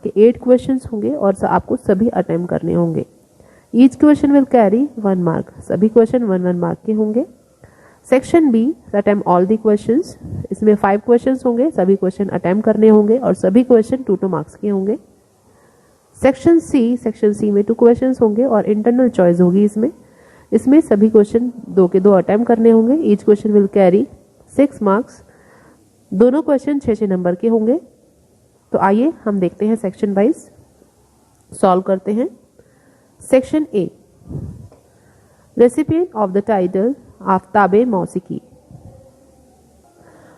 के 8 क्वेश्चंस होंगे और आपको सभी अटेम्प्ट करने होंगे। Each question will carry 1 mark, सभी क्वेश्चन 1 मार्क के होंगे। Section B, attempt all the questions, इसमें 5 क्वेश्चंस होंगे, सभी क्वेश्चन अटेम्प्ट करने होंगे और सभी क्वेश्चन 2 मार्क्स के होंगे। सेक्शन सी में 2 क्वेश्चंस होंगे और इंटरनल चॉइस होगी इसमें सभी क्वेश्चन 2 के 2 अटेम्प्ट करने होंगे। Each question will carry 6 marks, दोनों क्वेश्चन 6 नंबर के होंगे। तो आइए हम देखते हैं सेक्शन वाइज, सॉल्व करते हैं। Section A, recipient of the title Aftabe Mausiqi.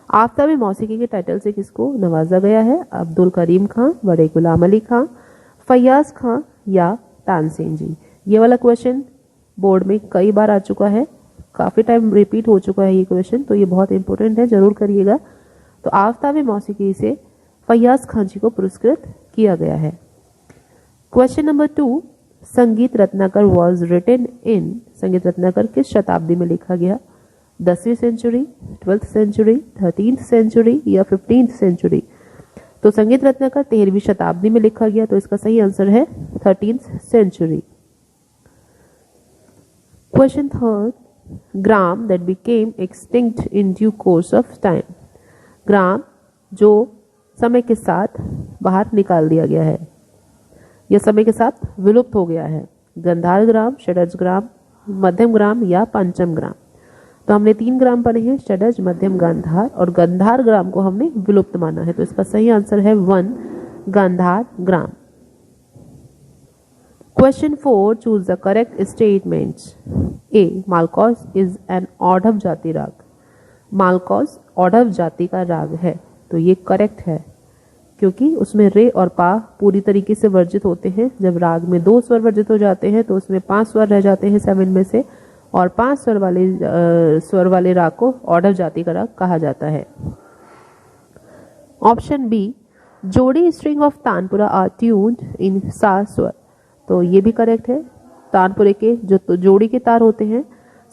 Aftabe Mausiqi के टाइटल से किसको नवाजा गया है? अब्दुल करीम खां, बड़े गुलाम अली खां, फैयाज खां या तानसेन जी। ये वाला क्वेश्चन बोर्ड में कई बार आ चुका है, काफी टाइम रिपीट हो चुका है ये क्वेश्चन, तो ये बहुत इंपॉर्टेंट है, जरूर करिएगा। तो आफ्ताबे मौसीकी से फैयाज खां जी को पुरस्कृत किया गया है। क्वेश्चन नंबर 2, संगीत रत्नाकर वॉज रिटन इन, संगीत रत्नाकर किस शताब्दी में लिखा गया? 10वीं century, 12th century, 13th century या 15th सेंचुरी? तो संगीत रत्नाकर 13वीं शताब्दी में लिखा गया, तो इसका सही आंसर है 13th सेंचुरी। क्वेश्चन 3, ग्राम that became extinct in due course of time. ग्राम जो समय के साथ बाहर निकाल दिया गया है या समय के साथ विलुप्त हो गया है। गंधार ग्राम, षडज ग्राम, मध्यम ग्राम या पंचम ग्राम? तो हमने 3 ग्राम पढ़े हैं, षडज, मध्यम, गांधार, और गंधार ग्राम को हमने विलुप्त माना है, तो इसका सही आंसर है 1, गांधार ग्राम। Question 4, choose the correct statements. A, Malkauns is an औढ़व जाति राग। मालकौस औढ़व जाति का राग है, तो ये करेक्ट है क्योंकि उसमें रे और पा पूरी तरीके से वर्जित होते हैं। जब राग में 2 स्वर वर्जित हो जाते हैं तो उसमें 5 स्वर रह जाते हैं 7 में से, और 5 स्वर वाले राग को औढ़व जाति का राग कहा जाता है। Option B, jodi string of tanpura are tuned in Sa swar. तो ये भी करेक्ट है। तानपुरे के जो जोड़ी के तार होते हैं,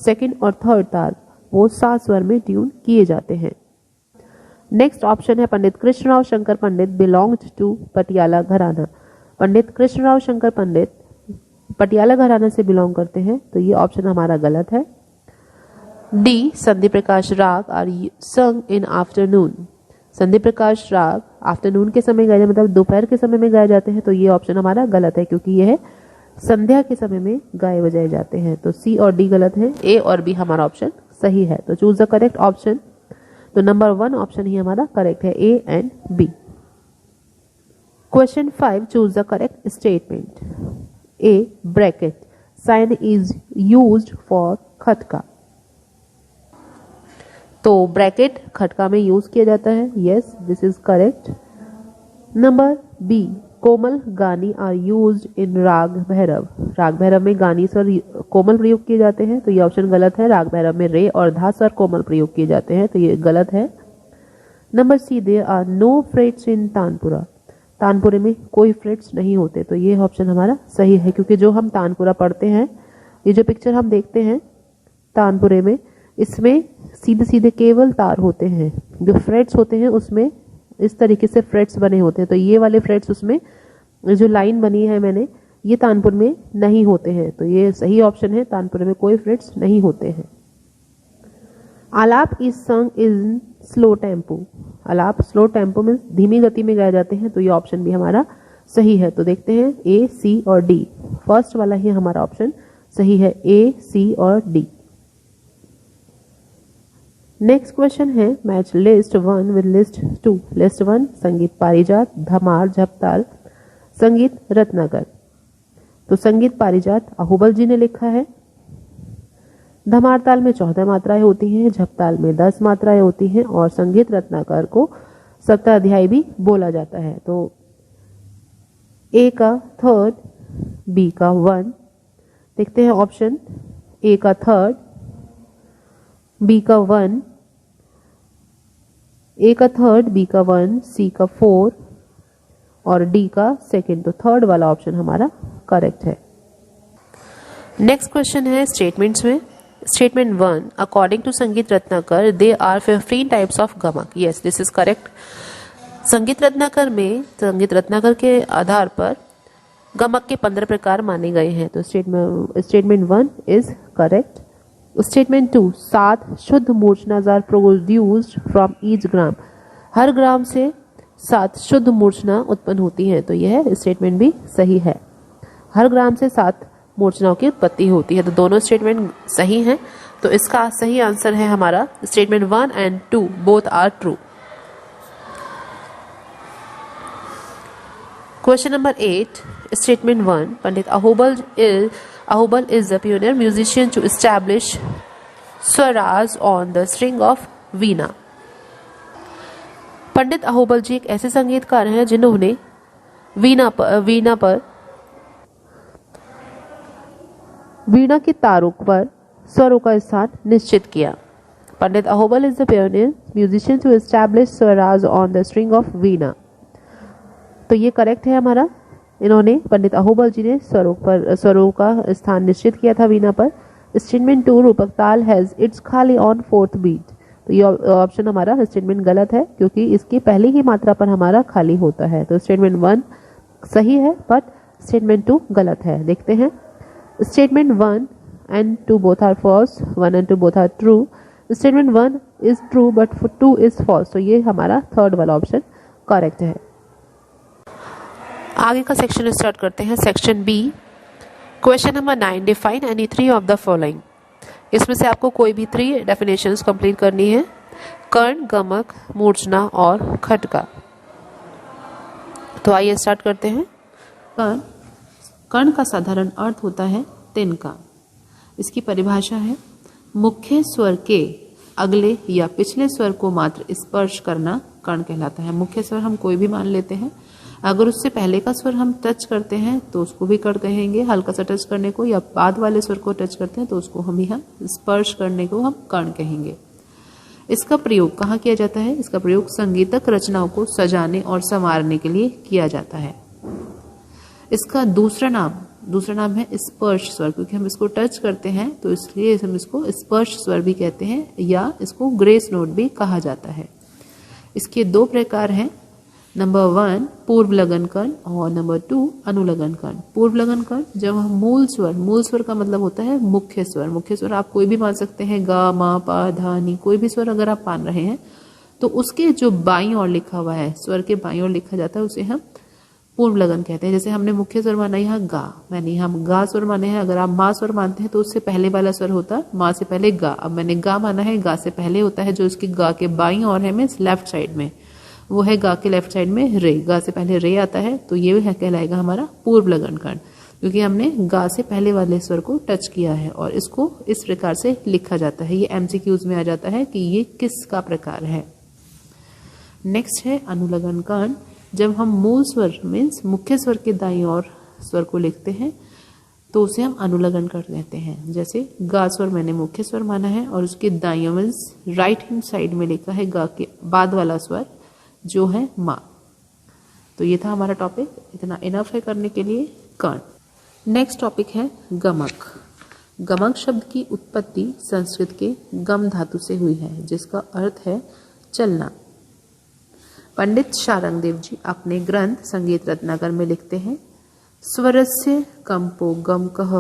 2nd और 3rd तार, वो सा स्वर में ट्यून किए जाते हैं। नेक्स्ट ऑप्शन है, पंडित कृष्णराव शंकर पंडित बिलोंग्ड टू पटियाला घराना। पंडित कृष्णराव शंकर पंडित पटियाला घराना से बिलोंग करते हैं, तो ये ऑप्शन हमारा गलत है। डी, संधि प्रकाश राग आर संग इन आफ्टरनून। संधि प्रकाश राग आफ्टरनून के समय गाए, मतलब दोपहर के समय में गाए जाते हैं, तो ये ऑप्शन हमारा गलत है क्योंकि यह संध्या के समय में गाए बजाए जाते हैं। तो सी और डी गलत है, ए और बी हमारा ऑप्शन सही है। तो चूज द करेक्ट ऑप्शन। तो नंबर 1 ऑप्शन ही हमारा करेक्ट है, A and B. Question 5, choose the correct statement. A, bracket sign is used for खटका। तो ब्रैकेट खटका में यूज किया जाता है, yes this is correct. Number B, कोमल गानी आर यूज्ड इन राग भैरव। राग भैरव में गानी स्वर कोमल प्रयोग किए जाते हैं, तो ये ऑप्शन गलत है। राग भैरव में रे और धा स्वर कोमल प्रयोग किए जाते हैं, तो ये गलत है। Number C, there are no frets in tanpura. तानपुरे में कोई फ्रेट्स नहीं होते, तो ये ऑप्शन हमारा सही है क्योंकि जो हम तानपुरा पढ़ते हैं, ये जो पिक्चर हम देखते हैं तानपुरे में, इसमें सीधे सीधे केवल तार होते हैं। जो फ्रेट्स होते हैं उसमें इस तरीके से फ्रेट्स बने होते हैं, तो ये वाले फ्रेट्स उसमें जो लाइन बनी है मैंने, ये तानपुर में नहीं होते हैं, तो ये सही ऑप्शन है। तानपुर में कोई फ्रेट्स नहीं होते हैं। आलाप इज संग इन स्लो टेम्पो। आलाप स्लो टेम्पो में धीमी गति में गाए जाते हैं, तो ये ऑप्शन भी हमारा सही है। तो देखते हैं ए, सी और डी, फर्स्ट वाला ही हमारा ऑप्शन सही है, ए, सी और डी। नेक्स्ट क्वेश्चन है, match list 1 with list 2। List 1 संगीत पारिजात, धमार, झपताल, संगीत रत्नाकर। तो संगीत पारिजात अहुबल जी ने लिखा है। धमार ताल में 14 मात्राएं होती हैं, झपताल में 10 मात्राएं होती हैं, और संगीत रत्नाकर को सप्ताध्यायी भी बोला जाता है। तो ए का 3rd, बी का 1। देखते हैं ऑप्शन, ए का 3rd, बी का 1, ए का 3rd, बी का 1, सी का 4 और डी का 2nd। तो 3rd वाला ऑप्शन हमारा करेक्ट है। नेक्स्ट क्वेश्चन है स्टेटमेंट्स में। Statement 1, according to Sangeet Ratnakar they are 15 types of gamak. Yes this is correct. Sangeet Ratnakar के आधार पर गमक के 15 प्रकार माने गए हैं। तो स्टेटमेंट 1 इज करेक्ट। स्टेटमेंट 2, 7 शुद्ध मूर्छनास आर प्रोड्यूस्ड फ्रॉम ईच ग्राम। हर ग्राम से 7 शुद्ध मूर्छना उत्पन्न होती हैं। तो यह स्टेटमेंट भी सही है। हर ग्राम से 7 मूर्छनाओं की उत्पत्ति होती है। तो दोनों स्टेटमेंट सही हैं। तो इसका सही आंसर है हमारा statement 1 and 2 both are true. Question number 8, statement 1. Pandit Ahobal is the pioneer musician to establish swaras on the string of veena. पंडित अहोबल जी एक ऐसे संगीतकार हैं जिन्होंने वीणा के तारों पर स्वरों का स्थान निश्चित किया। Pandit Ahobal is the pioneer musician to establish swaras on the string of veena. तो ये करेक्ट है हमारा। इन्होंने पंडित अहोबल जी ने स्वरों का स्थान निश्चित किया था वीणा पर। स्टेटमेंट 2, रूपक ताल हैज इट्स खाली ऑन 4th बीट। तो ये ऑप्शन हमारा स्टेटमेंट गलत है क्योंकि इसकी पहली ही मात्रा पर हमारा खाली होता है। तो स्टेटमेंट 1 सही है बट स्टेटमेंट 2 गलत है। देखते हैं। Statement 1 and 2 both are false, 1 and 2 both are true. Statement 1 is true but 2 is false। तो ये हमारा थर्ड वाला ऑप्शन करेक्ट है। आगे का सेक्शन स्टार्ट करते हैं। Section B, question number 9, define any 3 of the following. इसमें से आपको कोई भी 3 डेफिनेशंस कंप्लीट करनी है। कर्ण, गमक, मूर्छना और खटका। तो आइए स्टार्ट करते हैं। कर्ण का साधारण अर्थ होता है तिनका। इसकी परिभाषा है मुख्य स्वर के अगले या पिछले स्वर को मात्र स्पर्श करना कर्ण कहलाता है। मुख्य स्वर हम कोई भी मान लेते हैं, अगर उससे पहले का स्वर हम टच करते हैं तो उसको भी कर्ण कहेंगे। हल्का सा टच करने को या बाद वाले स्वर को टच करते हैं तो उसको हम स्पर्श करने को हम कर्ण कहेंगे। इसका प्रयोग कहाँ किया जाता है? इसका प्रयोग संगीतक रचनाओं को सजाने और संवारने के लिए किया जाता है। इसका दूसरा नाम है स्पर्श स्वर, क्योंकि हम इसको टच करते हैं तो इसलिए हम इसको स्पर्श स्वर भी कहते हैं या इसको ग्रेस नोट भी कहा जाता है। इसके 2 प्रकार हैं। नंबर 1 पूर्व लगन कर्ण और नंबर 2 अनुलगन कर्ण। पूर्व लगन कर्ण जब हम मूल स्वर का मतलब होता है मुख्य स्वर आप कोई भी मान सकते हैं, गा, मा, पा, धा, नी, कोई भी स्वर अगर आप मान रहे हैं तो उसके जो बाईं ओर लिखा हुआ है, स्वर के बाईं ओर लिखा जाता है, उसे हम पूर्व लगन कहते हैं। जैसे हमने मुख्य स्वर माना यहाँ गा, मैंने यहाँ गा स्वर माने हैं। अगर आप मा स्वर मानते हैं तो उससे पहले वाला स्वर होता मा से पहले गा। अब मैंने गा माना है, गा से पहले होता है जो इसकी गा के बाईं ओर है, मीन्स लेफ्ट साइड में, वो है गा के लेफ्ट साइड में रे। गा से पहले रे आता है तो ये है कहलाएगा हमारा पूर्व लगन कर्ण, क्योंकि हमने गा से पहले वाले स्वर को टच किया है और इसको इस प्रकार से लिखा जाता है। ये एमसीक्यूज में आ जाता है कि ये किसका प्रकार है। नेक्स्ट है अनुलगन कर्ण। जब हम मूल स्वर मीन्स मुख्य स्वर के दाईं ओर स्वर को लिखते हैं तो उसे हम अनुलगन कर्ण कहते हैं। जैसे गा स्वर मैंने मुख्य स्वर माना है और उसके दाईं मीन्स राइट हैंड साइड में लिखा है गा के बाद वाला स्वर जो है मा। तो ये था हमारा टॉपिक, इतना इनफ है करने के लिए कर्ण। नेक्स्ट टॉपिक है गमक। गमक शब्द की उत्पत्ति संस्कृत के गम धातु से हुई है, जिसका अर्थ है चलना। पंडित शारंगदेव जी अपने ग्रंथ संगीत रत्नाकर में लिखते हैं, स्वरस्य कंपो गमकः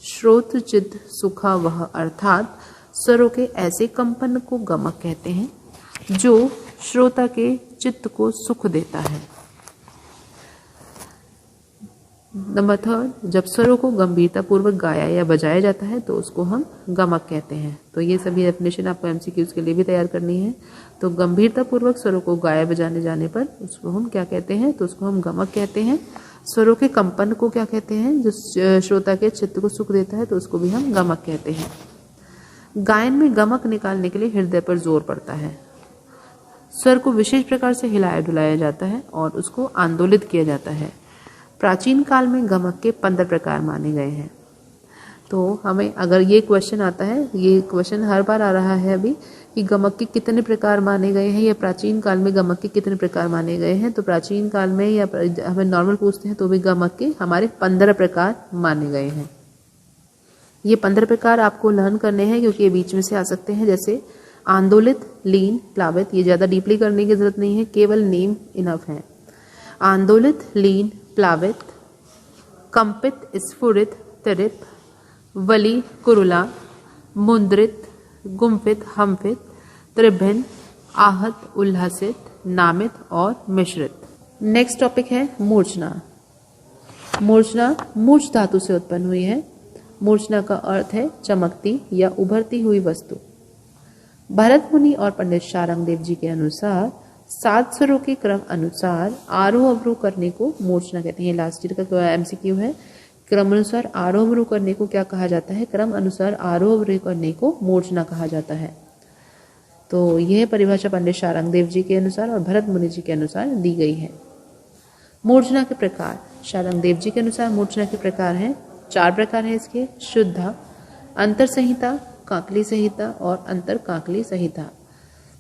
श्रोत्रचिद सुखा वह, अर्थात स्वरों के ऐसे कंपन को गमक कहते हैं जो श्रोता के चित्त को सुख देता है। नंबर 3, जब स्वरों को गंभीरता पूर्वक गाया या बजाया जाता है तो उसको हम गमक कहते हैं। तो ये सभी डेफिनेशन आपको एमसीक्यूज के लिए भी तैयार करनी है। तो गंभीरता पूर्वक स्वरों को गाया बजाने जाने पर उसको हम क्या कहते हैं? तो उसको हम गमक कहते हैं। स्वरों के कंपन को क्या कहते हैं? जो श्रोता के चित्त को सुख देता है तो उसको भी हम गमक कहते हैं। गायन में गमक निकालने के लिए हृदय पर जोर पड़ता है। स्वर को विशेष प्रकार से हिलाया डुलाया जाता है और उसको आंदोलित किया जाता है। प्राचीन काल में गमक के 15 प्रकार माने गए हैं। तो हमें अगर ये क्वेश्चन आता है, ये क्वेश्चन हर बार आ रहा है अभी कि गमक के कितने प्रकार माने गए हैं या प्राचीन काल में गमक के कितने प्रकार माने गए हैं, तो प्राचीन काल में या हमें नॉर्मल पूछते हैं तो भी गमक के हमारे 15 प्रकार माने गए हैं। ये 15 प्रकार आपको लर्न करने हैं क्योंकि ये बीच में से आ सकते हैं। जैसे आंदोलित, लीन, प्लावित, ये ज़्यादा डीपली करने की जरूरत नहीं है, केवल नेम इनफ है। आंदोलित, लीन, प्लावित, कंपित, स्फुरित, तिरिप, वली, कुरुला, मुद्रित, गुम्फित, हम्फित, त्रिभिन्न, आहत, उल्लासित, नामित और मिश्रित। नेक्स्ट टॉपिक है मूर्छना। मूर्छना मूर्छ धातु से उत्पन्न हुई है। मूर्छना का अर्थ है चमकती या उभरती हुई वस्तु। भरत मुनि और पंडित शारंगदेव जी के अनुसार 7 स्वरों के क्रम अनुसार आरोह अवरोह करने को मूर्छना कहते हैं। लास्ट ईयर का एमसीक्यू है। क्रम अनुसार आरोह अवरोह करने को क्या कहा जाता है? क्रम अनुसार आरोह अवरोह करने को मूर्छना कहा जाता है। तो यह परिभाषा पंडित शारंगदेव जी के अनुसार और भरत मुनि जी के अनुसार दी गई है। मूर्छना के प्रकार, शारंगदेव जी के अनुसार मूर्छना के प्रकार हैं, 4 प्रकार हैं इसके: शुद्धा, अंतर संहिता, काकली संहिता और अंतर काकली संहिता।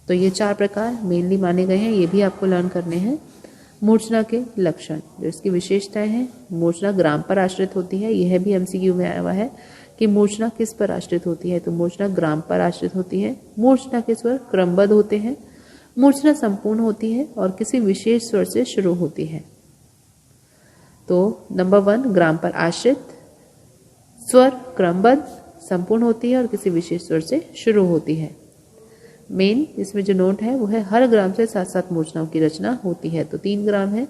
तो ये 4 प्रकार मेनली माने गए हैं, ये भी आपको लर्न करने हैं। मूर्छना के लक्षण, जो इसकी विशेषताएं हैं, मूर्छना ग्राम पर आश्रित होती है। यह भी एमसीक्यू में आया हुआ है कि मूर्छना किस पर आश्रित होती है, तो मूर्छना ग्राम पर आश्रित होती है। मूर्छना के स्वर क्रमबद्ध होते हैं। मूर्छना संपूर्ण होती है और किसी विशेष स्वर से शुरू होती है। तो नंबर 1 ग्राम पर आश्रित, स्वर क्रमबद्ध, संपूर्ण होती है और किसी विशेष स्वर से शुरू होती है। मेन इसमें जो नोट है वो है हर ग्राम से 7-7 मूर्छनाओं की रचना होती है। तो 3 ग्राम है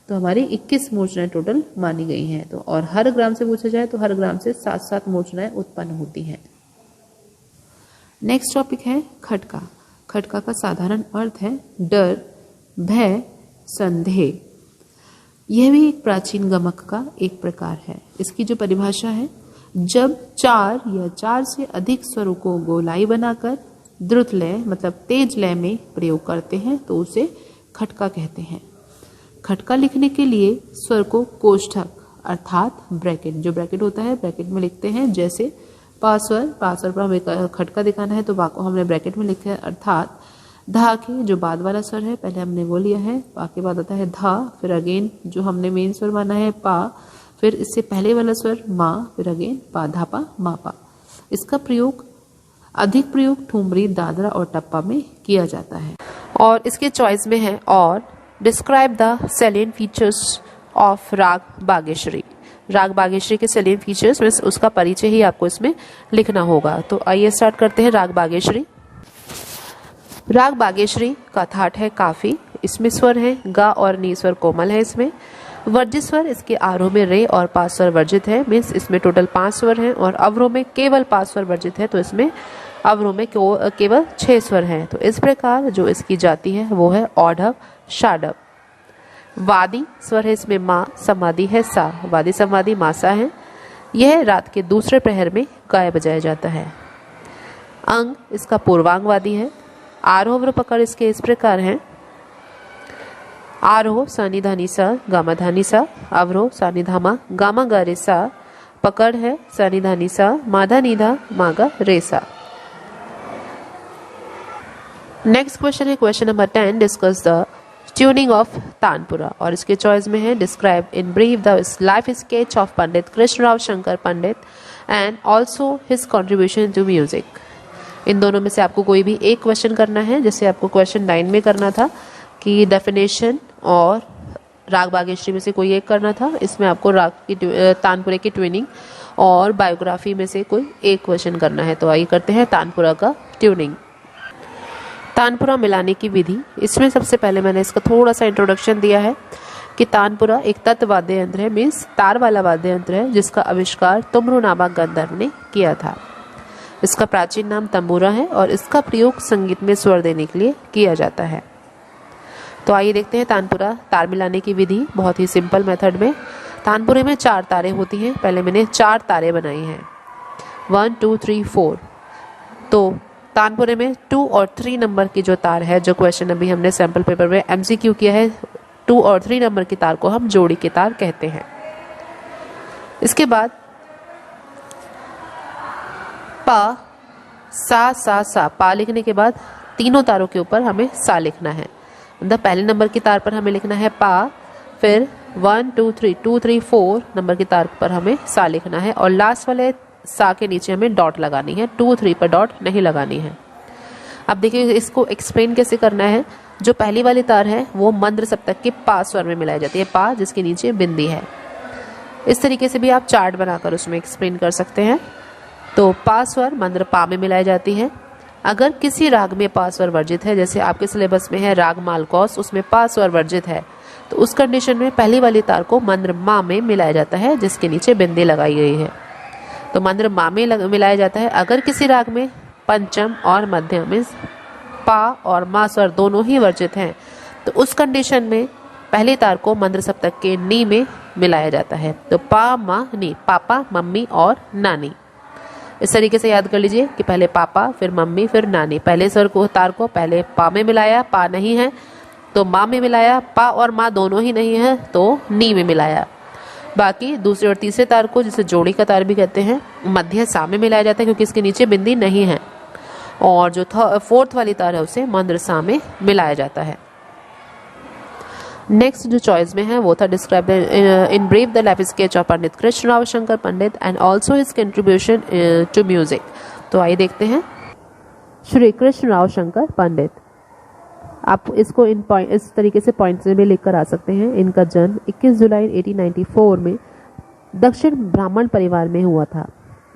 तो हमारी 21 मूर्छनाएं टोटल मानी गई हैं। तो और हर ग्राम से पूछा जाए तो हर ग्राम से 7-7 मूर्छनाएं उत्पन्न होती हैं। नेक्स्ट टॉपिक है खटका। खटका का साधारण अर्थ है डर, भय, संदेह। यह भी एक प्राचीन गमक का एक प्रकार है। इसकी जो परिभाषा है, जब 4 या 4 से अधिक स्वरों को गोलाई बनाकर द्रुत लय मतलब तेज लय में प्रयोग करते हैं तो उसे खटका कहते हैं। खटका लिखने के लिए स्वर को कोष्ठक अर्थात ब्रैकेट, जो ब्रैकेट होता है ब्रैकेट में लिखते हैं। जैसे पास्वर पर हमें खटका दिखाना है तो पा को हमने ब्रैकेट में लिखा है, अर्थात धा के जो बाद वाला स्वर है पहले हमने वो लिया है, पा के बाद आता है धा, फिर अगेन जो हमने मेन स्वर माना है पा, फिर इससे पहले वाला स्वर मा, फिर अगेन पा, धापा, मापा। इसका प्रयोग अधिक प्रयोग ठुमरी, दादरा और टप्पा में किया जाता है। और इसके चॉइस में है और describe the salient features of राग बागेश्वरी। राग बागेश्वरी के सैलिएंट फीचर्स में उसका परिचय ही आपको इसमें लिखना होगा। तो आइए स्टार्ट करते हैं राग बागेश्वरी। राग बागेश्वरी का थाट है काफी। इसमें स्वर है गा और नी स्वर कोमल है। इसमें वर्जित स्वर इसके आरोह में रे और पास स्वर वर्जित है। मीन्स इसमें टोटल 5 स्वर हैं और अवरोह में केवल 5 स्वर वर्जित है। तो इसमें अवरोह में केवल 6 स्वर हैं। तो इस प्रकार जो इसकी जाति है वो है औढ़व, शाढ़व। वादी स्वर है इसमें मा, समाधि है सा। वादी समाधि मासा है। यह रात के दूसरे प्रहर में गाया बजाया जाता है। अंग इसका पूर्वांग वादी है। आरोह अवरोह पकड़ इसके इस प्रकार हैं: आरोह सानिधानी सा, गामा धानी सा। अवरोह सानिधामा, गामा गा रे सा। पकड़ है सानिधानी सा, माधा निधा, मागा रे सा। नेक्स्ट क्वेश्चन है question number 10, discuss the tuning of tanpura. और इसके चॉइस में है describe in brief the life sketch of Pandit Krishnarao Shankar Pandit and also his contribution to music. इन दोनों में से आपको कोई भी एक क्वेश्चन करना है, जैसे आपको क्वेश्चन 9 में करना था कि डेफिनेशन और राग बागेश्वरी में से कोई एक करना था। इसमें आपको राग की तानपुरे की ट्यूनिंग और बायोग्राफी में से कोई एक क्वेश्चन करना है। तो आइए करते हैं तानपुरा का ट्यूनिंग। तानपुरा मिलाने की विधि। इसमें सबसे पहले मैंने इसका थोड़ा सा इंट्रोडक्शन दिया है कि तानपुरा एक तत्व वाद्य यंत्र है, मीन्स तार वाला वाद्य यंत्र है, जिसका आविष्कार तुमरू नामक गंधर्व ने किया था। इसका प्राचीन नाम तंबूरा है और इसका प्रयोग संगीत में स्वर देने के लिए किया जाता है। तो आइए देखते हैं तानपुरा तार मिलाने की विधि बहुत ही सिंपल मेथड में। तानपुरे में 4 तारें होती हैं। पहले मैंने 4 तारें बनाई हैं, 1 2 3 4। तो तानपुरे में 2 और 3 नंबर की जो तार है, जो क्वेश्चन अभी हमने सैंपल पेपर में एमसीक्यू किया है, 2 और 3 नंबर की तार को हम जोड़ी की तार कहते हैं। इसके बाद पा, सा पा लिखने के बाद तीनों तारों के ऊपर हमें सा लिखना है। मतलब पहले नंबर की तार पर हमें लिखना है पा, फिर 1 2 3 4 नंबर की तार पर हमें सा लिखना है और लास्ट वाले सा के नीचे हमें डॉट लगानी है। 2 3 पर डॉट नहीं लगानी है। अब देखिए इसको एक्सप्लेन कैसे करना है। जो पहली वाली तार है वो मंद्र सप्तक के पा स्वर में मिलाई जाती है, पा जिसके नीचे बिंदी है। इस तरीके से भी आप चार्ट बनाकर उसमें एक्सप्लेन कर सकते हैं। तो पा स्वर मंद्र पा में मिलाई जाती है। अगर किसी राग में पा स्वर वर्जित है, जैसे आपके सिलेबस में है राग मालकोस, उसमें पा स्वर वर्जित है, तो उस कंडीशन में पहली वाली तार को मंद्र मा में मिलाया जाता है जिसके नीचे बिंदी लगाई गई है। तो मंद्र मा में मिलाया जाता है। अगर किसी राग में पंचम और मध्यम में पा और मा स्वर दोनों ही वर्जित हैं, तो उस कंडीशन में पहली तार को मंद्र सप्तक के नी में मिलाया जाता है। तो पा मा नी, पापा मम्मी और नानी। इस तरीके से याद कर लीजिए कि पहले पापा फिर मम्मी फिर नानी। पहले स्वर को तार को पहले पा में मिलाया, पा नहीं है तो माँ में मिलाया, पा और माँ दोनों ही नहीं है तो नी में मिलाया। बाकी दूसरे और तीसरे तार को, जिसे जोड़ी का तार भी कहते हैं, मध्य सा में मिलाया जाता है क्योंकि इसके नीचे बिंदी नहीं है। और जो फोर्थ वाली तार है उसे मंद्र सा में मिलाया जाता है। नेक्स्ट जो चॉइस में है वो था describe in brief the life sketch of Pandit Krishna Rao Shankar Pandit and also his contribution to music. तो आइए देखते हैं। श्री कृष्ण राव शंकर पंडित, आप इसको इस तरीके से पॉइंट्स में भी लिख कर आ सकते हैं। इनका जन्म 21 जुलाई 1894 में दक्षिण ब्राह्मण परिवार में हुआ था।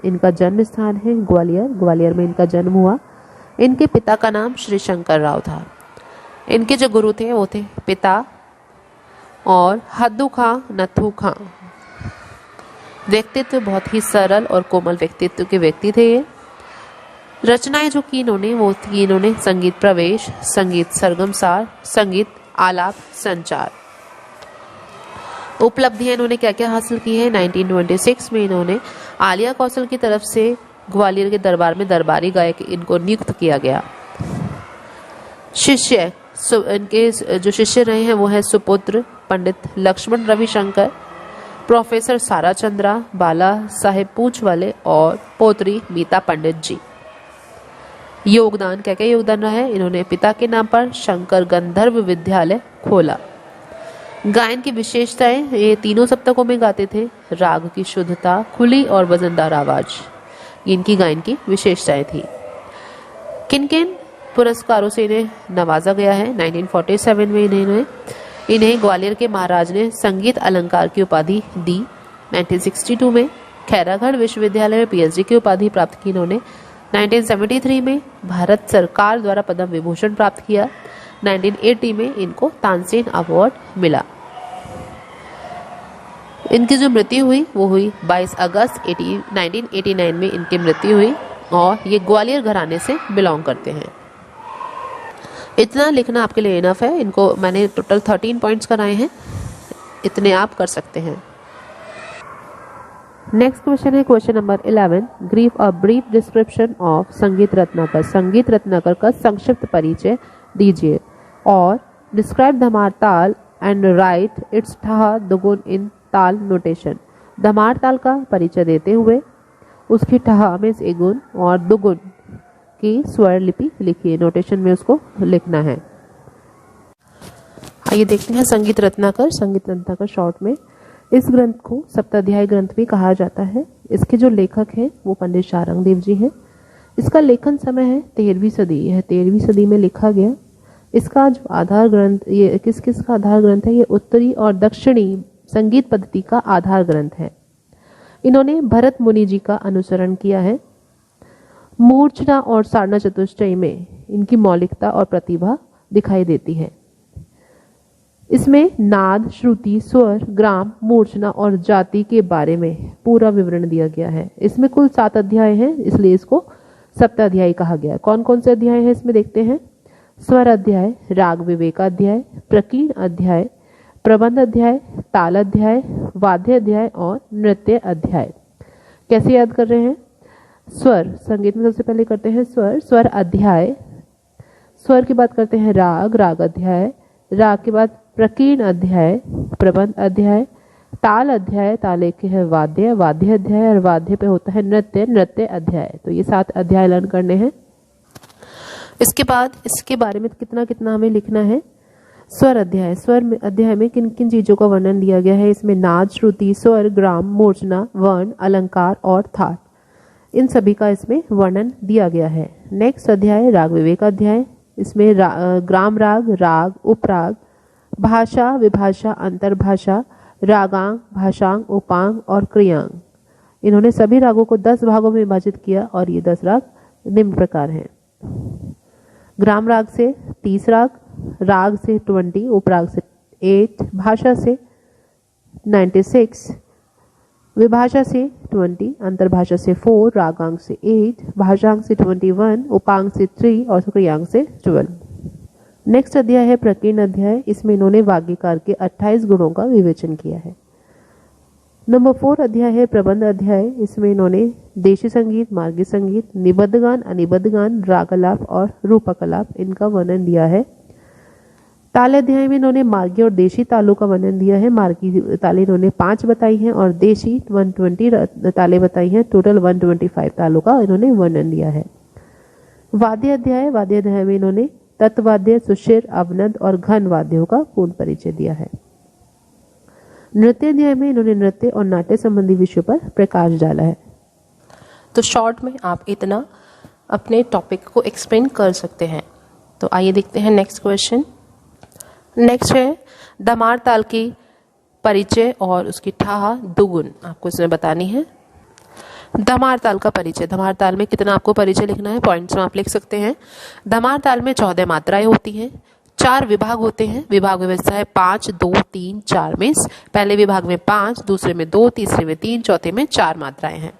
इनका जन्म स्थान है ग्वालियर, ग्वालियर में इनका जन्म हुआ। इनके पिता का नाम श्री शंकर राव था। इनके जो गुरु थे वो थे पिता और हद्दू खां नथू खां। व्यक्तित्व बहुत ही सरल और कोमल व्यक्तित्व के व्यक्ति थे ये। रचनाएं जो की इन्होंने वो थी इन्होंने संगीत प्रवेश, संगीत सरगम सार, संगीत आलाप संचार। उपलब्धियां इन्होंने क्या क्या हासिल की है। 1926 में इन्होंने आलिया कौशल की तरफ से ग्वालियर के दरबार में दरबारी गायक इनको नियुक्त किया गया। शिष्य इनके जो शिष्य रहे हैं वो है सुपुत्र पंडित लक्ष्मण रविशंकर, प्रोफेसर सारा चंद्रा, बाला साहेब पूछ वाले और पोत्री मीता पंडित जी। योगदान क्या क्या योगदान रहा है। इन्होंने पिता के नाम पर शंकर गंधर्व विद्यालय खोला। गायन की विशेषताएं, ये तीनों सप्तकों में गाते थे। राग की शुद्धता, खुली और वजनदार आवाज, इनकी गायन की विशेषताएं थी। किन किन पुरस्कारों से इन्हें नवाजा गया है। 1947 में इन्हें ग्वालियर के महाराज ने संगीत अलंकार की उपाधि दी। 1962 में खैरागढ़ विश्वविद्यालय में पीएचडी की उपाधि प्राप्त की इन्होंने। 1973 में भारत सरकार द्वारा पद्म विभूषण प्राप्त किया। 1980 में इनको तानसेन अवार्ड मिला। इनकी जो मृत्यु हुई वो हुई 22 अगस्त 1989 में इनकी मृत्यु हुई और ये ग्वालियर घराने से बिलोंग करते हैं। इतना लिखना आपके लिए इनफ है। इनको मैंने टोटल 13 पॉइंट्स कराए हैं, इतने आप कर सकते हैं। नेक्स्ट क्वेश्चन है question number 11। Give a brief description of संगीत रत्नाकर। संगीत रत्नाकर का संक्षिप्त परिचय दीजिए और डिस्क्राइब धमार ताल एंड राइट इट्स ठहा दुगुन इन ताल नोटेशन। धमार ताल का परिचय देते हुए उसकी ठहा में से गुण और दुगुन की स्वर लिपि लिखिए। नोटेशन में उसको लिखना है। आइए देखते हैं संगीत रत्नाकर। संगीत रत्नाकर शॉर्ट में इस ग्रंथ को सप्ताध्यायी ग्रंथ भी कहा जाता है। इसके जो लेखक हैं वो पंडित शारंग देव जी हैं। इसका लेखन समय है 13वीं सदी। यह 13वीं सदी में लिखा गया। इसका जो आधार ग्रंथ, ये किस किस का आधार ग्रंथ है, ये उत्तरी और दक्षिणी संगीत पद्धति का आधार ग्रंथ है। इन्होंने भरत मुनि जी का अनुसरण किया है। मूर्छना और सारना चतुष्टय में इनकी मौलिकता और प्रतिभा दिखाई देती है। इसमें नाद, श्रुति, स्वर, ग्राम, मूर्छना और जाति के बारे में पूरा विवरण दिया गया है। इसमें कुल 7 अध्याय हैं, इसलिए इसको सप्ताध्यायी कहा गया। कौन कौन से अध्याय हैं इसमें देखते हैं। स्वर अध्याय, राग विवेक अध्याय, प्रकीर्ण अध्याय, प्रबंध अध्याय, ताल अध्याय, वाद्य अध्याय और नृत्य अध्याय। कैसे याद कर रहे हैं। स्वर संगीत में सबसे पहले करते हैं स्वर, स्वर अध्याय। स्वर की बात करते हैं राग, राग अध्याय। राग के बाद प्रकीर्ण अध्याय, प्रबंध अध्याय, ताल अध्याय, ताले के है वाद्य, वाद्य अध्याय और वाद्य पे होता है नृत्य, नृत्य अध्याय। तो ये 7 अध्याय लर्न करने हैं। इसके बाद इसके बारे में कितना कितना हमें लिखना है। स्वर अध्याय, स्वर अध्याय में किन किन चीजों का वर्णन दिया गया है। इसमें नाद, श्रुति, स्वर, ग्राम, मूर्छना, वर्ण, अलंकार और थाट, इन सभी का इसमें वर्णन दिया गया है। नेक्स्ट अध्याय राग विवेक अध्याय। इसमें ग्राम राग, राग, उपराग, भाषा, विभाषा, अंतर्भाषा, रागांग, भाषांग, उपांग और क्रियांग, इन्होंने सभी रागों को 10 भागों में विभाजित किया और ये 10 राग निम्न प्रकार हैं। ग्राम राग से 30 राग, राग से 20, उपराग से 8, भाषा से 96, विभाषा से 20, अंतर्भाषा से 4, रागांग से 8, भाषांग से 21, उपांग से 3 और क्रियांग से 12। नेक्स्ट अध्याय है प्रकीर्ण अध्याय। इसमें इन्होंने वाग्यकार के 28 गुणों का विवेचन किया है। नंबर 4 अध्याय है प्रबंध अध्याय। इसमें इन्होंने देशी संगीत, मार्गी संगीत, निबद्ध गान, अनिबद्ध गान, रागालाप और रूपकालाप, इनका वर्णन दिया है। ताल अध्याय में इन्होंने मार्गी और देशी तालों का वर्णन दिया है। मार्गी तालें इन्होंने 5 बताई हैं और देशी 120 तालें बताई हैं। टोटल 125 तालों का इन्होंने वर्णन दिया है। वाद्य अध्याय, वाद्य अध्याय में इन्होंने तत्वाद्य, सुशिर, अवनद और घन वाद्यों का पूर्ण परिचय दिया है। नृत्य अध्याय में इन्होंने नृत्य और नाट्य संबंधी विषयों पर प्रकाश डाला है। तो शॉर्ट में आप इतना अपने टॉपिक को एक्सप्लेन कर सकते हैं। तो आइए देखते हैं नेक्स्ट क्वेश्चन। नेक्स्ट है धमार ताल की परिचय और उसकी ठहा दुगुन आपको इसमें बतानी है। धमार ताल का परिचय। धमार ताल में कितना आपको परिचय लिखना है, पॉइंट्स में आप लिख सकते हैं। धमार ताल में 14 मात्राएं होती हैं, 4 विभाग होते हैं। विभाग व्यवस्था है 5, 2, 3, 4 में। पहले विभाग में 5, दूसरे में 2, तीसरे में 3, चौथे में 4 मात्राएं हैं।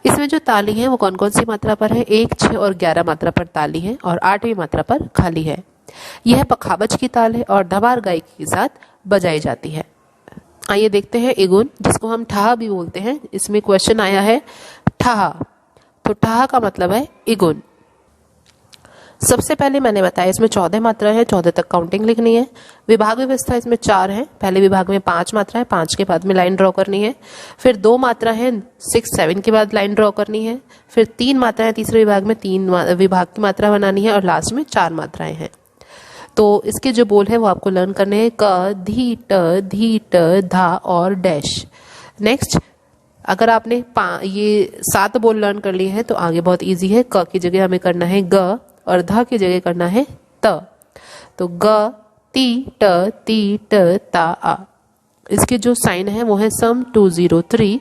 इसमें जो ताली है वो कौन कौन सी मात्रा पर है? 1, 6 और 11 मात्रा पर ताली है और 8वीं मात्रा पर खाली है। यह पखावज की ताल है और धमार गायकी के साथ बजाई जाती है। आइए देखते हैं इगुन, जिसको हम ठहा भी बोलते हैं। इसमें क्वेश्चन आया है ठहा, तो ठहा का मतलब है इगुन। सबसे पहले मैंने बताया इसमें 14 मात्रा है, 14 तक काउंटिंग लिखनी है। विभाग व्यवस्था इसमें 4 है। पहले विभाग में 5 मात्रा है, 5 के बाद में लाइन ड्रॉ करनी है। फिर 2 मात्रा है, 6, 7 के बाद लाइन ड्रॉ करनी है। फिर 3 मात्रा है, तीसरे विभाग में 3 विभाग की मात्रा बनानी है और लास्ट में 4 मात्राएं हैं। तो इसके जो बोल है वो आपको लर्न करने हैं, क, धी, ट, धा और डैश। नेक्स्ट, अगर आपने ये 7 बोल लर्न कर लिए हैं तो आगे बहुत इजी है। क की जगह हमें करना है ग और धा की जगह करना है त। तो ग, ती, ट, ता, आ। इसके जो साइन है वो है सम 203,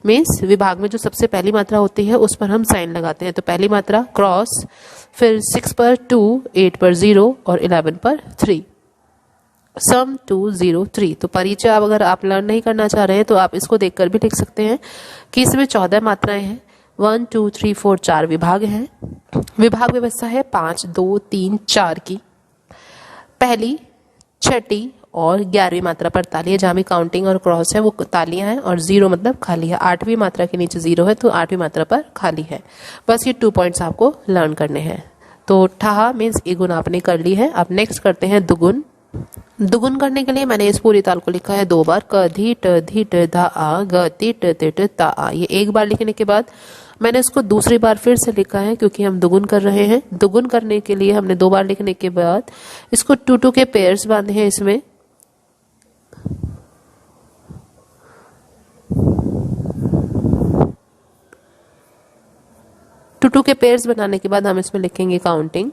मीन्स विभाग में जो सबसे पहली मात्रा होती है उस पर हम साइन लगाते हैं। तो पहली मात्रा क्रॉस, फिर 6 पर 2, 8 पर 0 और 11 पर 3, सम 203। तो परिचय अगर आप लर्न नहीं करना चाह रहे हैं तो आप इसको देखकर भी लिख सकते हैं कि इसमें 14 मात्राएं हैं। 1, 2, 3, 4 4 विभाग हैं। विभाग व्यवस्था है 5, 2, 3, 4 की। पहली, छठी और 11वीं मात्रा पर ताली है। जहाँ भी काउंटिंग और क्रॉस है वो तालियां हैं और 0 मतलब खाली है। 8वीं मात्रा के नीचे 0 है तो 8वीं मात्रा पर खाली है। बस ये 2 पॉइंट्स आपको लर्न करने हैं। तो ठहा मीन्स इगुन आपने कर ली है। अब नेक्स्ट करते हैं दुगुन। दुगुन करने के लिए मैंने इस पूरी ताल को लिखा है 2 बार, क, धी, ट, धा, आ, ग, ती, ट, ता, आ। ये एक बार लिखने के बाद मैंने इसको दूसरी बार फिर से लिखा है क्योंकि हम दुगुन कर रहे हैं। दुगुन करने के लिए हमने 2 बार लिखने के बाद इसको 2-2 के पेयर्स बांधे हैं। इसमें टू के पेयर्स बनाने के बाद हम इसमें लिखेंगे काउंटिंग।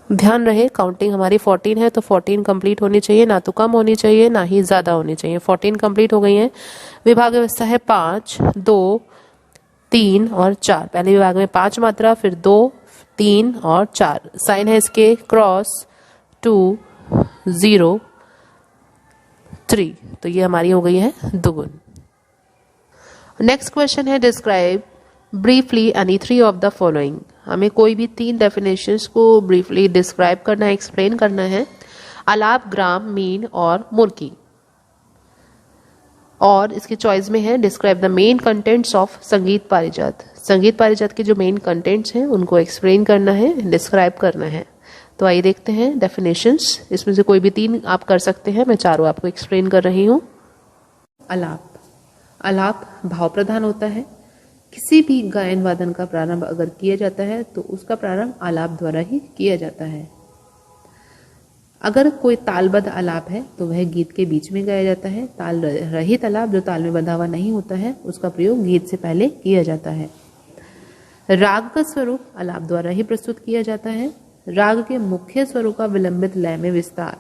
ध्यान रहे काउंटिंग हमारी 14 है तो 14 कंप्लीट होनी चाहिए, ना तो कम होनी चाहिए ना ही ज्यादा होनी चाहिए। 14 कंप्लीट हो गई है। विभाग व्यवस्था है 5, 2, 3 और 4। पहले विभाग में 5 मात्रा, फिर 2, 3 और 4। साइन है इसके क्रॉस, 2, 0, 3। तो ये हमारी हो गई है दुगुन। नेक्स्ट क्वेश्चन है describe briefly any 3 of the following. हमें कोई भी 3 डेफिनेशंस को ब्रीफली डिस्क्राइब करना है, एक्सप्लेन करना है। आलाप, ग्राम, मीन और मुर्की। और इसकी चॉइस में है describe the main contents of संगीत पारिजात। संगीत पारिजात के जो मेन कंटेंट्स हैं उनको एक्सप्लेन करना है, डिस्क्राइब करना है। तो आइए देखते हैं डेफिनेशंस। इसमें से कोई भी 3 आप कर सकते हैं, मैं चारों आपको एक्सप्लेन कर रही हूँ। आलाप। आलाप भाव प्रधान होता है। किसी भी गायन वादन का प्रारंभ अगर किया जाता है तो उसका प्रारंभ आलाप द्वारा ही किया जाता है। अगर कोई तालबद्ध आलाप है तो वह गीत के बीच में गाया जाता है। ताल रहित आलाप जो ताल में बंधा हुआ नहीं होता है उसका प्रयोग गीत से पहले किया जाता है। राग का स्वरूप आलाप द्वारा ही प्रस्तुत किया जाता है। राग के मुख्य स्वरों का विलंबित लय में विस्तार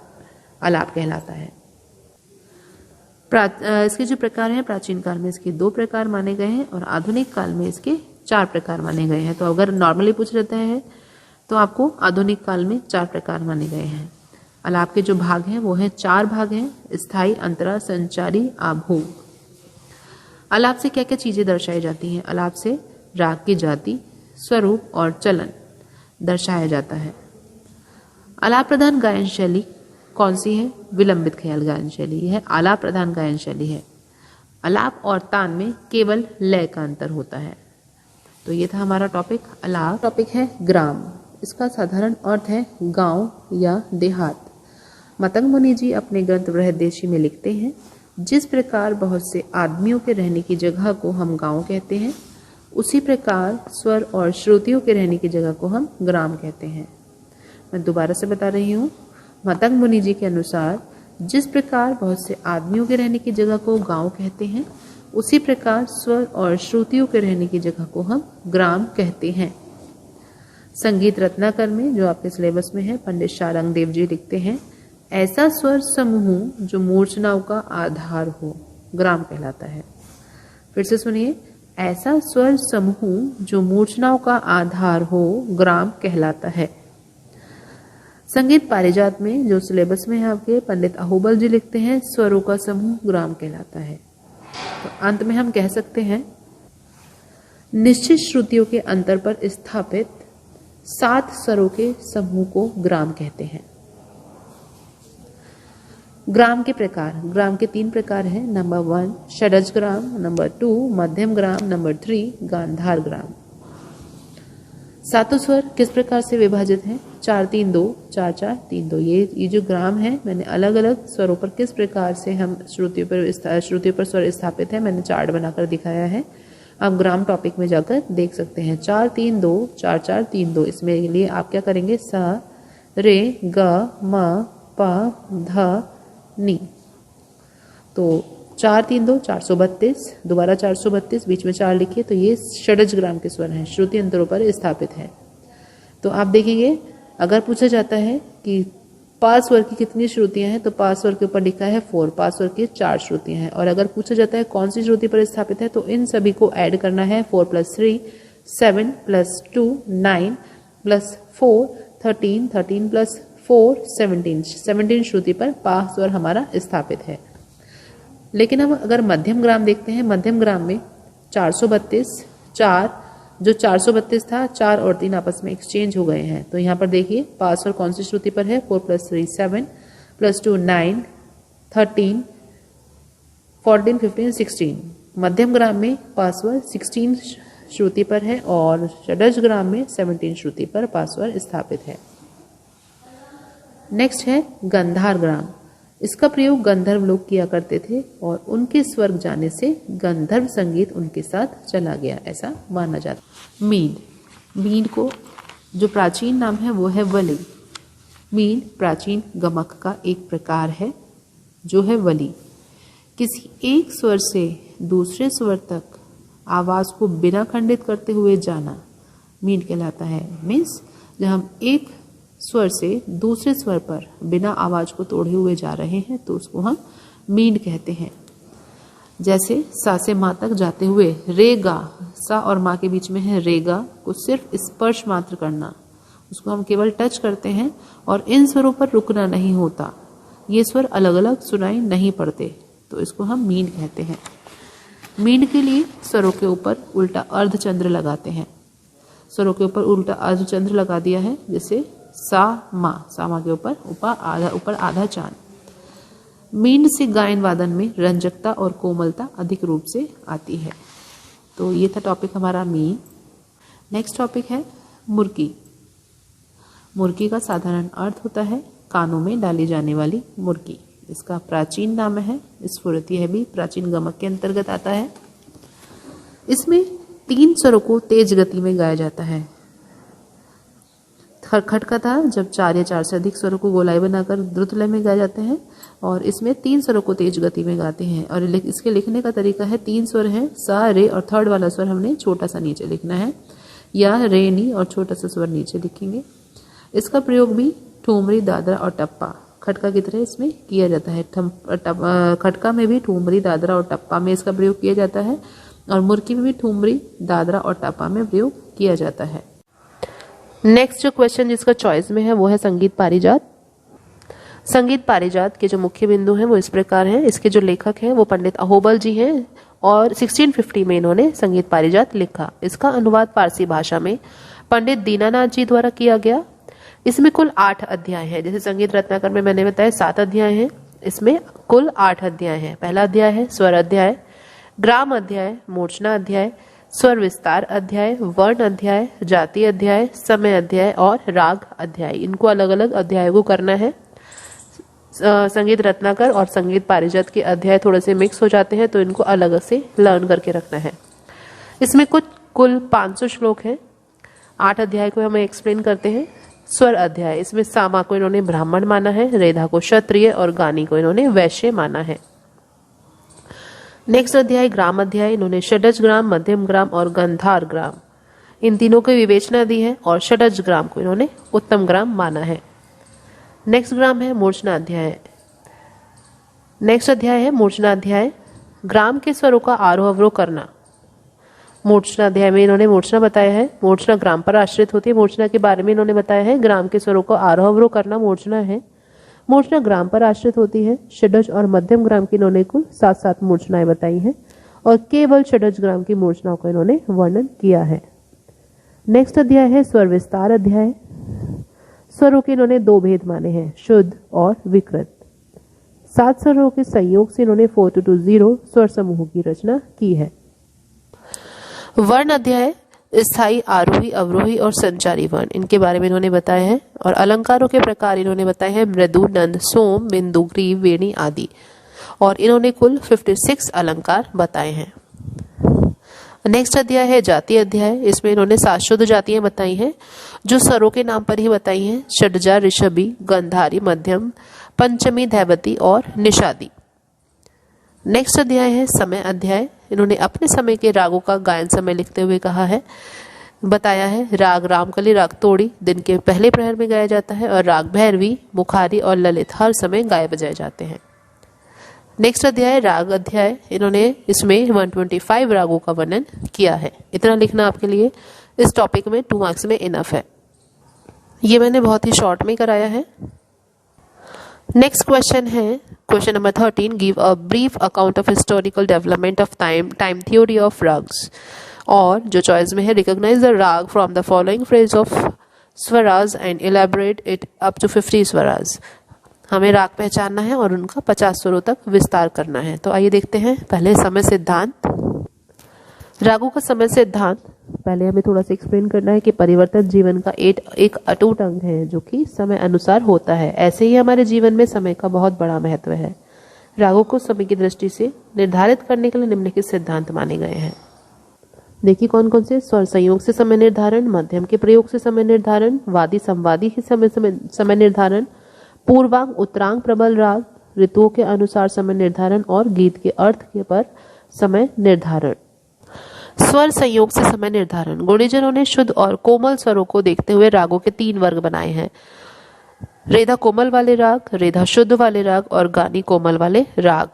आलाप कहलाता है। इसके जो प्रकार हैं प्राचीन काल में इसके 2 प्रकार माने गए हैं और आधुनिक काल में इसके 4 प्रकार माने गए हैं। तो अगर नॉर्मली पूछ लेते हैं तो आपको आधुनिक काल में 4 प्रकार माने गए हैं। आलाप के जो भाग हैं वो हैं 4 भाग हैं, स्थायी, अंतरा, संचारी, आभोग। आलाप से क्या क्या चीजें दर्शाई जाती हैं? आलाप से राग की जाति, स्वरूप और चलन दर्शाया जाता है। आलाप प्रधान गायन शैली कौन सी है? विलंबित ख्याल गायन शैली। यह आलाप प्रधान गायन शैली है। आलाप और तान में केवल लय का अंतर होता है। तो ये था हमारा टॉपिक आलाप। टॉपिक है ग्राम। इसका साधारण अर्थ है गांव या देहात। मतंग मुनि जी अपने ग्रंथ बृहदेशी में लिखते हैं, जिस प्रकार बहुत से आदमियों के रहने की जगह को हम गांव कहते हैं, उसी प्रकार स्वर और श्रुतियों के रहने की जगह को हम ग्राम कहते हैं। मैं दोबारा से बता रही हूँ, मतंग मुनि जी के अनुसार जिस प्रकार बहुत से आदमियों के रहने की जगह को गांव कहते हैं, उसी प्रकार स्वर और श्रुतियों के रहने की जगह को हम ग्राम कहते हैं। संगीत रत्नाकर में जो आपके सिलेबस में है, पंडित शारंग देव जी लिखते हैं, ऐसा स्वर समूह जो मूर्छनाओं का आधार हो ग्राम कहलाता है। फिर से सुनिए, ऐसा स्वर समूह जो मूर्छनाओं का आधार हो ग्राम कहलाता है। संगीत पारिजात में जो सिलेबस में है आपके, पंडित अहोबल जी लिखते हैं, स्वरों का समूह ग्राम कहलाता है। तो अंत में हम कह सकते हैं, निश्चित श्रुतियों के अंतर पर स्थापित 7 स्वरों के समूह को ग्राम कहते हैं। ग्राम के प्रकार, ग्राम के 3 प्रकार हैं। नंबर 1 षडज ग्राम, नंबर 2 मध्यम ग्राम, नंबर 3 गांधार ग्राम। 7 स्वर किस प्रकार से विभाजित हैं? 4-3-2, 4-4-3-2। ये जो ग्राम है, मैंने अलग अलग स्वरों पर किस प्रकार से हम श्रुतियों पर स्वर स्थापित है मैंने चार्ट बनाकर दिखाया है। आप ग्राम टॉपिक में जाकर देख सकते हैं। 4-3-2, 4-4-3-2। इसमें लिए आप क्या करेंगे? सा, रे, ग, म, प, ध, नी। तो 4-3-2 432, दोबारा 432, बीच में 4 लिखिए। तो ये षडज ग्राम के स्वर हैं, श्रुति अंतरों पर स्थापित है। तो आप देखेंगे, अगर पूछा जाता है कि पा स्वर की कितनी श्रुतियां हैं, तो पा स्वर के ऊपर लिखा है 4, पा स्वर की 4 श्रुतियां हैं। और अगर पूछा जाता है कौन सी श्रुति पर स्थापित है, तो इन सभी को ऐड करना है। 4 + 3 7 + 2 9 + 4 13, 13 + 4 17 श्रुति पर पा स्वर हमारा स्थापित है। लेकिन हम अगर मध्यम ग्राम देखते हैं, मध्यम ग्राम में 432, 4 जो 432 था, 4 और 3 आपस में एक्सचेंज हो गए हैं। तो यहाँ पर देखिए पा स्वर कौन सी श्रुति पर है? 4 + 3 7 + 2 9 13 14 15 16। मध्यम ग्राम में पा स्वर 16 श्रुति पर है और षडज ग्राम में 17 श्रुति पर पा स्वर स्थापित है। नेक्स्ट है गांधार ग्राम। इसका प्रयोग गंधर्व लोग किया करते थे और उनके स्वर्ग जाने से गंधर्व संगीत उनके साथ चला गया, ऐसा माना जाता। मींड, मींड को जो प्राचीन नाम है वो है वली। मींड प्राचीन गमक का एक प्रकार है जो है वली। किसी एक स्वर से दूसरे स्वर तक आवाज को बिना खंडित करते हुए जाना मींड कहलाता है। मीन्स जब हम एक स्वर से दूसरे स्वर पर बिना आवाज को तोड़े हुए जा रहे हैं तो उसको हम मींड कहते हैं। जैसे सा से माँ तक जाते हुए रे गा, सा और माँ के बीच में है रे गा, को सिर्फ स्पर्श मात्र करना, उसको हम केवल टच करते हैं और इन स्वरों पर रुकना नहीं होता। ये स्वर अलग अलग सुनाई नहीं पड़ते, तो इसको हम मींड कहते हैं। मींड के लिए स्वरों के ऊपर उल्टा अर्धचंद्र लगाते हैं। स्वरों के ऊपर उल्टा अर्धचंद्र लगा दिया है, जैसे सा माँ के ऊपर आधा चांद। मींड से गायन वादन में रंजकता और कोमलता अधिक रूप से आती है। तो ये था टॉपिक हमारा मींड। नेक्स्ट टॉपिक है मुर्की। मुर्की का साधारण अर्थ होता है कानों में डाली जाने वाली मुर्की। इसका प्राचीन नाम है स्फुरति, है भी प्राचीन गमक के अंतर्गत आता है। इसमें 3 स्वरों को तेज गति में गाया जाता है। थ, खटखट का था जब 4 या 4 से अधिक स्वरों को गोलाई बनाकर द्रुत लय में गाए जाते हैं, और इसमें 3 स्वरों को तेज गति में गाते हैं। और इसके लिखने का तरीका है, 3 स्वर हैं, सा, रे और थर्ड वाला स्वर हमने छोटा सा नीचे लिखना है, या रे नी और छोटा सा स्वर नीचे लिखेंगे। इसका प्रयोग भी ठुमरी, दादरा और टप्पा खटका की तरह इसमें किया जाता है। खटका में भी ठुमरी, दादरा और टप्पा में इसका प्रयोग किया जाता है, और मुर्की में भी ठुमरी, दादरा और टप्पा में प्रयोग किया जाता है। नेक्स्ट जो क्वेश्चन जिसका चॉइस में है वो है संगीत पारिजात। संगीत पारिजात के जो मुख्य बिंदु हैं वो इस प्रकार हैं। इसके जो लेखक हैं वो पंडित अहोबल जी हैं, और 1650 में इन्होंने संगीत पारिजात लिखा। इसका अनुवाद पारसी भाषा में पंडित दीनानाथ जी द्वारा किया गया। इसमें कुल 8 अध्याय हैं। जैसे संगीत रत्नाकर में मैंने बताया 7 अध्याय हैं, इसमें कुल 8 अध्याय हैं। पहला अध्याय है स्वर अध्याय, ग्राम अध्याय, मूर्छना अध्याय, स्वर विस्तार अध्याय, वर्ण अध्याय, जाति अध्याय, समय अध्याय और राग अध्याय। इनको अलग अलग अध्यायों को करना है। संगीत रत्नाकर और संगीत पारिजात के अध्याय थोड़े से मिक्स हो जाते हैं, तो इनको अलग से लर्न करके रखना है। इसमें कुल 500 श्लोक हैं। 8 अध्याय को हमें एक्सप्लेन करते हैं। स्वर अध्याय, इसमें सामा को इन्होंने ब्राह्मण माना है, रेधा को क्षत्रिय और गानी को इन्होंने वैश्य माना है। नेक्स्ट अध्याय ग्राम अध्याय, इन्होंने षडज ग्राम, मध्यम ग्राम और गंधार ग्राम इन तीनों की विवेचना दी है, और षडज ग्राम को इन्होंने उत्तम ग्राम माना है। नेक्स्ट ग्राम है मूर्छना अध्याय। नेक्स्ट अध्याय है मूर्छना अध्याय, ग्राम के स्वरों का आरोह अवरोह करना। मूर्छना अध्याय में इन्होंने मूर्छना बताया है। मूर्छना ग्राम पर आश्रित होती है। मूर्छना के बारे में इन्होंने बताया है, ग्राम के स्वरों को आरोह अवरोह करना मूर्छना है। मूर्छना ग्राम पर आश्रित होती है। षडज और मध्यम ग्राम की इन्होंने कुल 7 मूर्छनाएं बताई हैं, और केवल षडज ग्राम की मूर्छनाओं को इन्होंने वर्णन किया है। नेक्स्ट अध्याय है स्वर विस्तार अध्याय। स्वरों के इन्होंने 2 भेद माने हैं, शुद्ध और विकृत। 7 स्वरों के संयोग से इन्होंने 4-2-0 स्वर समूह की रचना की है। वर्ण अध्याय स्थायी, आरोही, अवरोही और संचारी वर्ण, इनके बारे में इन्होंने बताया है। और अलंकारों के प्रकार इन्होंने बताए हैं, मृदु, नंद, सोम, बिंदु, ग्रीव, वेणी आदि। और इन्होंने कुल 56 अलंकार बताए हैं। नेक्स्ट अध्याय है जाति अध्याय। इसमें इन्होंने 7 शुद्ध जातियां बताई हैं, जो स्वरों के नाम पर ही बताई हैं, षडजा, ऋषभी, गंधारी, मध्यम, पंचमी, धैवती और निषादी। नेक्स्ट अध्याय है समय अध्याय। इन्होंने अपने समय के रागों का गायन समय लिखते हुए कहा है, बताया है, राग रामकली, राग तोड़ी दिन के पहले प्रहर में गाया जाता है, और राग भैरवी, मुखारी और ललित हर समय गाए बजाए जाते हैं। नेक्स्ट अध्याय राग अध्याय। इन्होंने इसमें 125 रागों का वर्णन किया है। इतना लिखना आपके लिए इस टॉपिक में 2 मार्क्स में इनफ है। ये मैंने बहुत ही शॉर्ट में कराया है। नेक्स्ट क्वेश्चन है question number 13, give a brief account of historical development of time theory of ragas. और जो चॉइस में है, recognise the raga from the following phrase of swaras and elaborate it up to 50 swaras. हमें राग पहचानना है और उनका 50 स्वरों तक विस्तार करना है। तो आइए देखते हैं पहले समय सिद्धांत। रागों का समय सिद्धांत, पहले हमें थोड़ा सा एक्सप्लेन करना है कि परिवर्तन जीवन का एक अटूट अंग है, जो कि समय अनुसार होता है। ऐसे ही हमारे जीवन में समय का बहुत बड़ा महत्व है। रागों को समय की दृष्टि से निर्धारित करने के लिए निम्नलिखित सिद्धांत माने गए हैं। देखिए कौन कौन से। स्वर संयोग से समय निर्धारण, मध्यम के प्रयोग से समय निर्धारण, वादी संवादी के समय निर्धारण, पूर्वांग उत्तरांग प्रबल राग, ऋतुओं के अनुसार समय निर्धारण और गीत के अर्थ के पर समय निर्धारण। स्वर संयोग से समय निर्धारण। गुणीजनों ने शुद्ध और कोमल स्वरों को देखते हुए रागों के 3 वर्ग बनाए हैं, रेधा कोमल वाले राग, रेधा शुद्ध वाले राग और गानी कोमल वाले राग।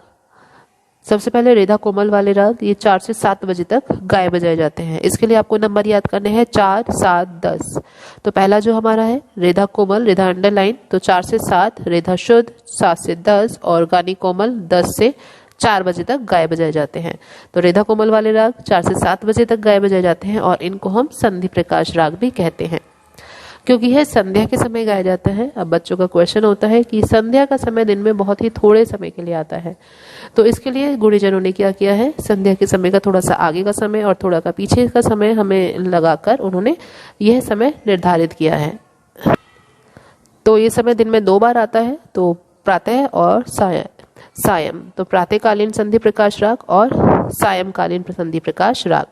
सबसे पहले रेधा कोमल वाले राग, ये 4 से 7 बजे तक गाए बजाए जाते हैं। इसके लिए आपको नंबर याद करने हैं 4, 7, 10। तो पहला जो हमारा है रेधा कोमल, रेधा अंडरलाइन, तो 4 से 7, रेधा शुद्ध 7 से 10 और गानी कोमल 10 से 4 बजे तक गाए बजाए जाते हैं। तो रेधा कोमल वाले राग 4 से 7 बजे तक गाए बजाए जाते हैं, और इनको हम संधि प्रकाश राग भी कहते हैं, क्योंकि यह संध्या के समय गाया जाता है। अब बच्चों का क्वेश्चन होता है कि संध्या का समय दिन में बहुत ही थोड़े समय के लिए आता है, तो इसके लिए गुणीजनों ने क्या किया है, संध्या के समय का थोड़ा सा आगे का समय और थोड़ा का पीछे का समय हमें लगाकर उन्होंने यह समय निर्धारित किया है। तो ये समय दिन में 2 बार आता है, तो प्रातः और सायं। तो प्रातःकालीन संधि प्रकाश राग और सायंकालीन संधि प्रकाश राग।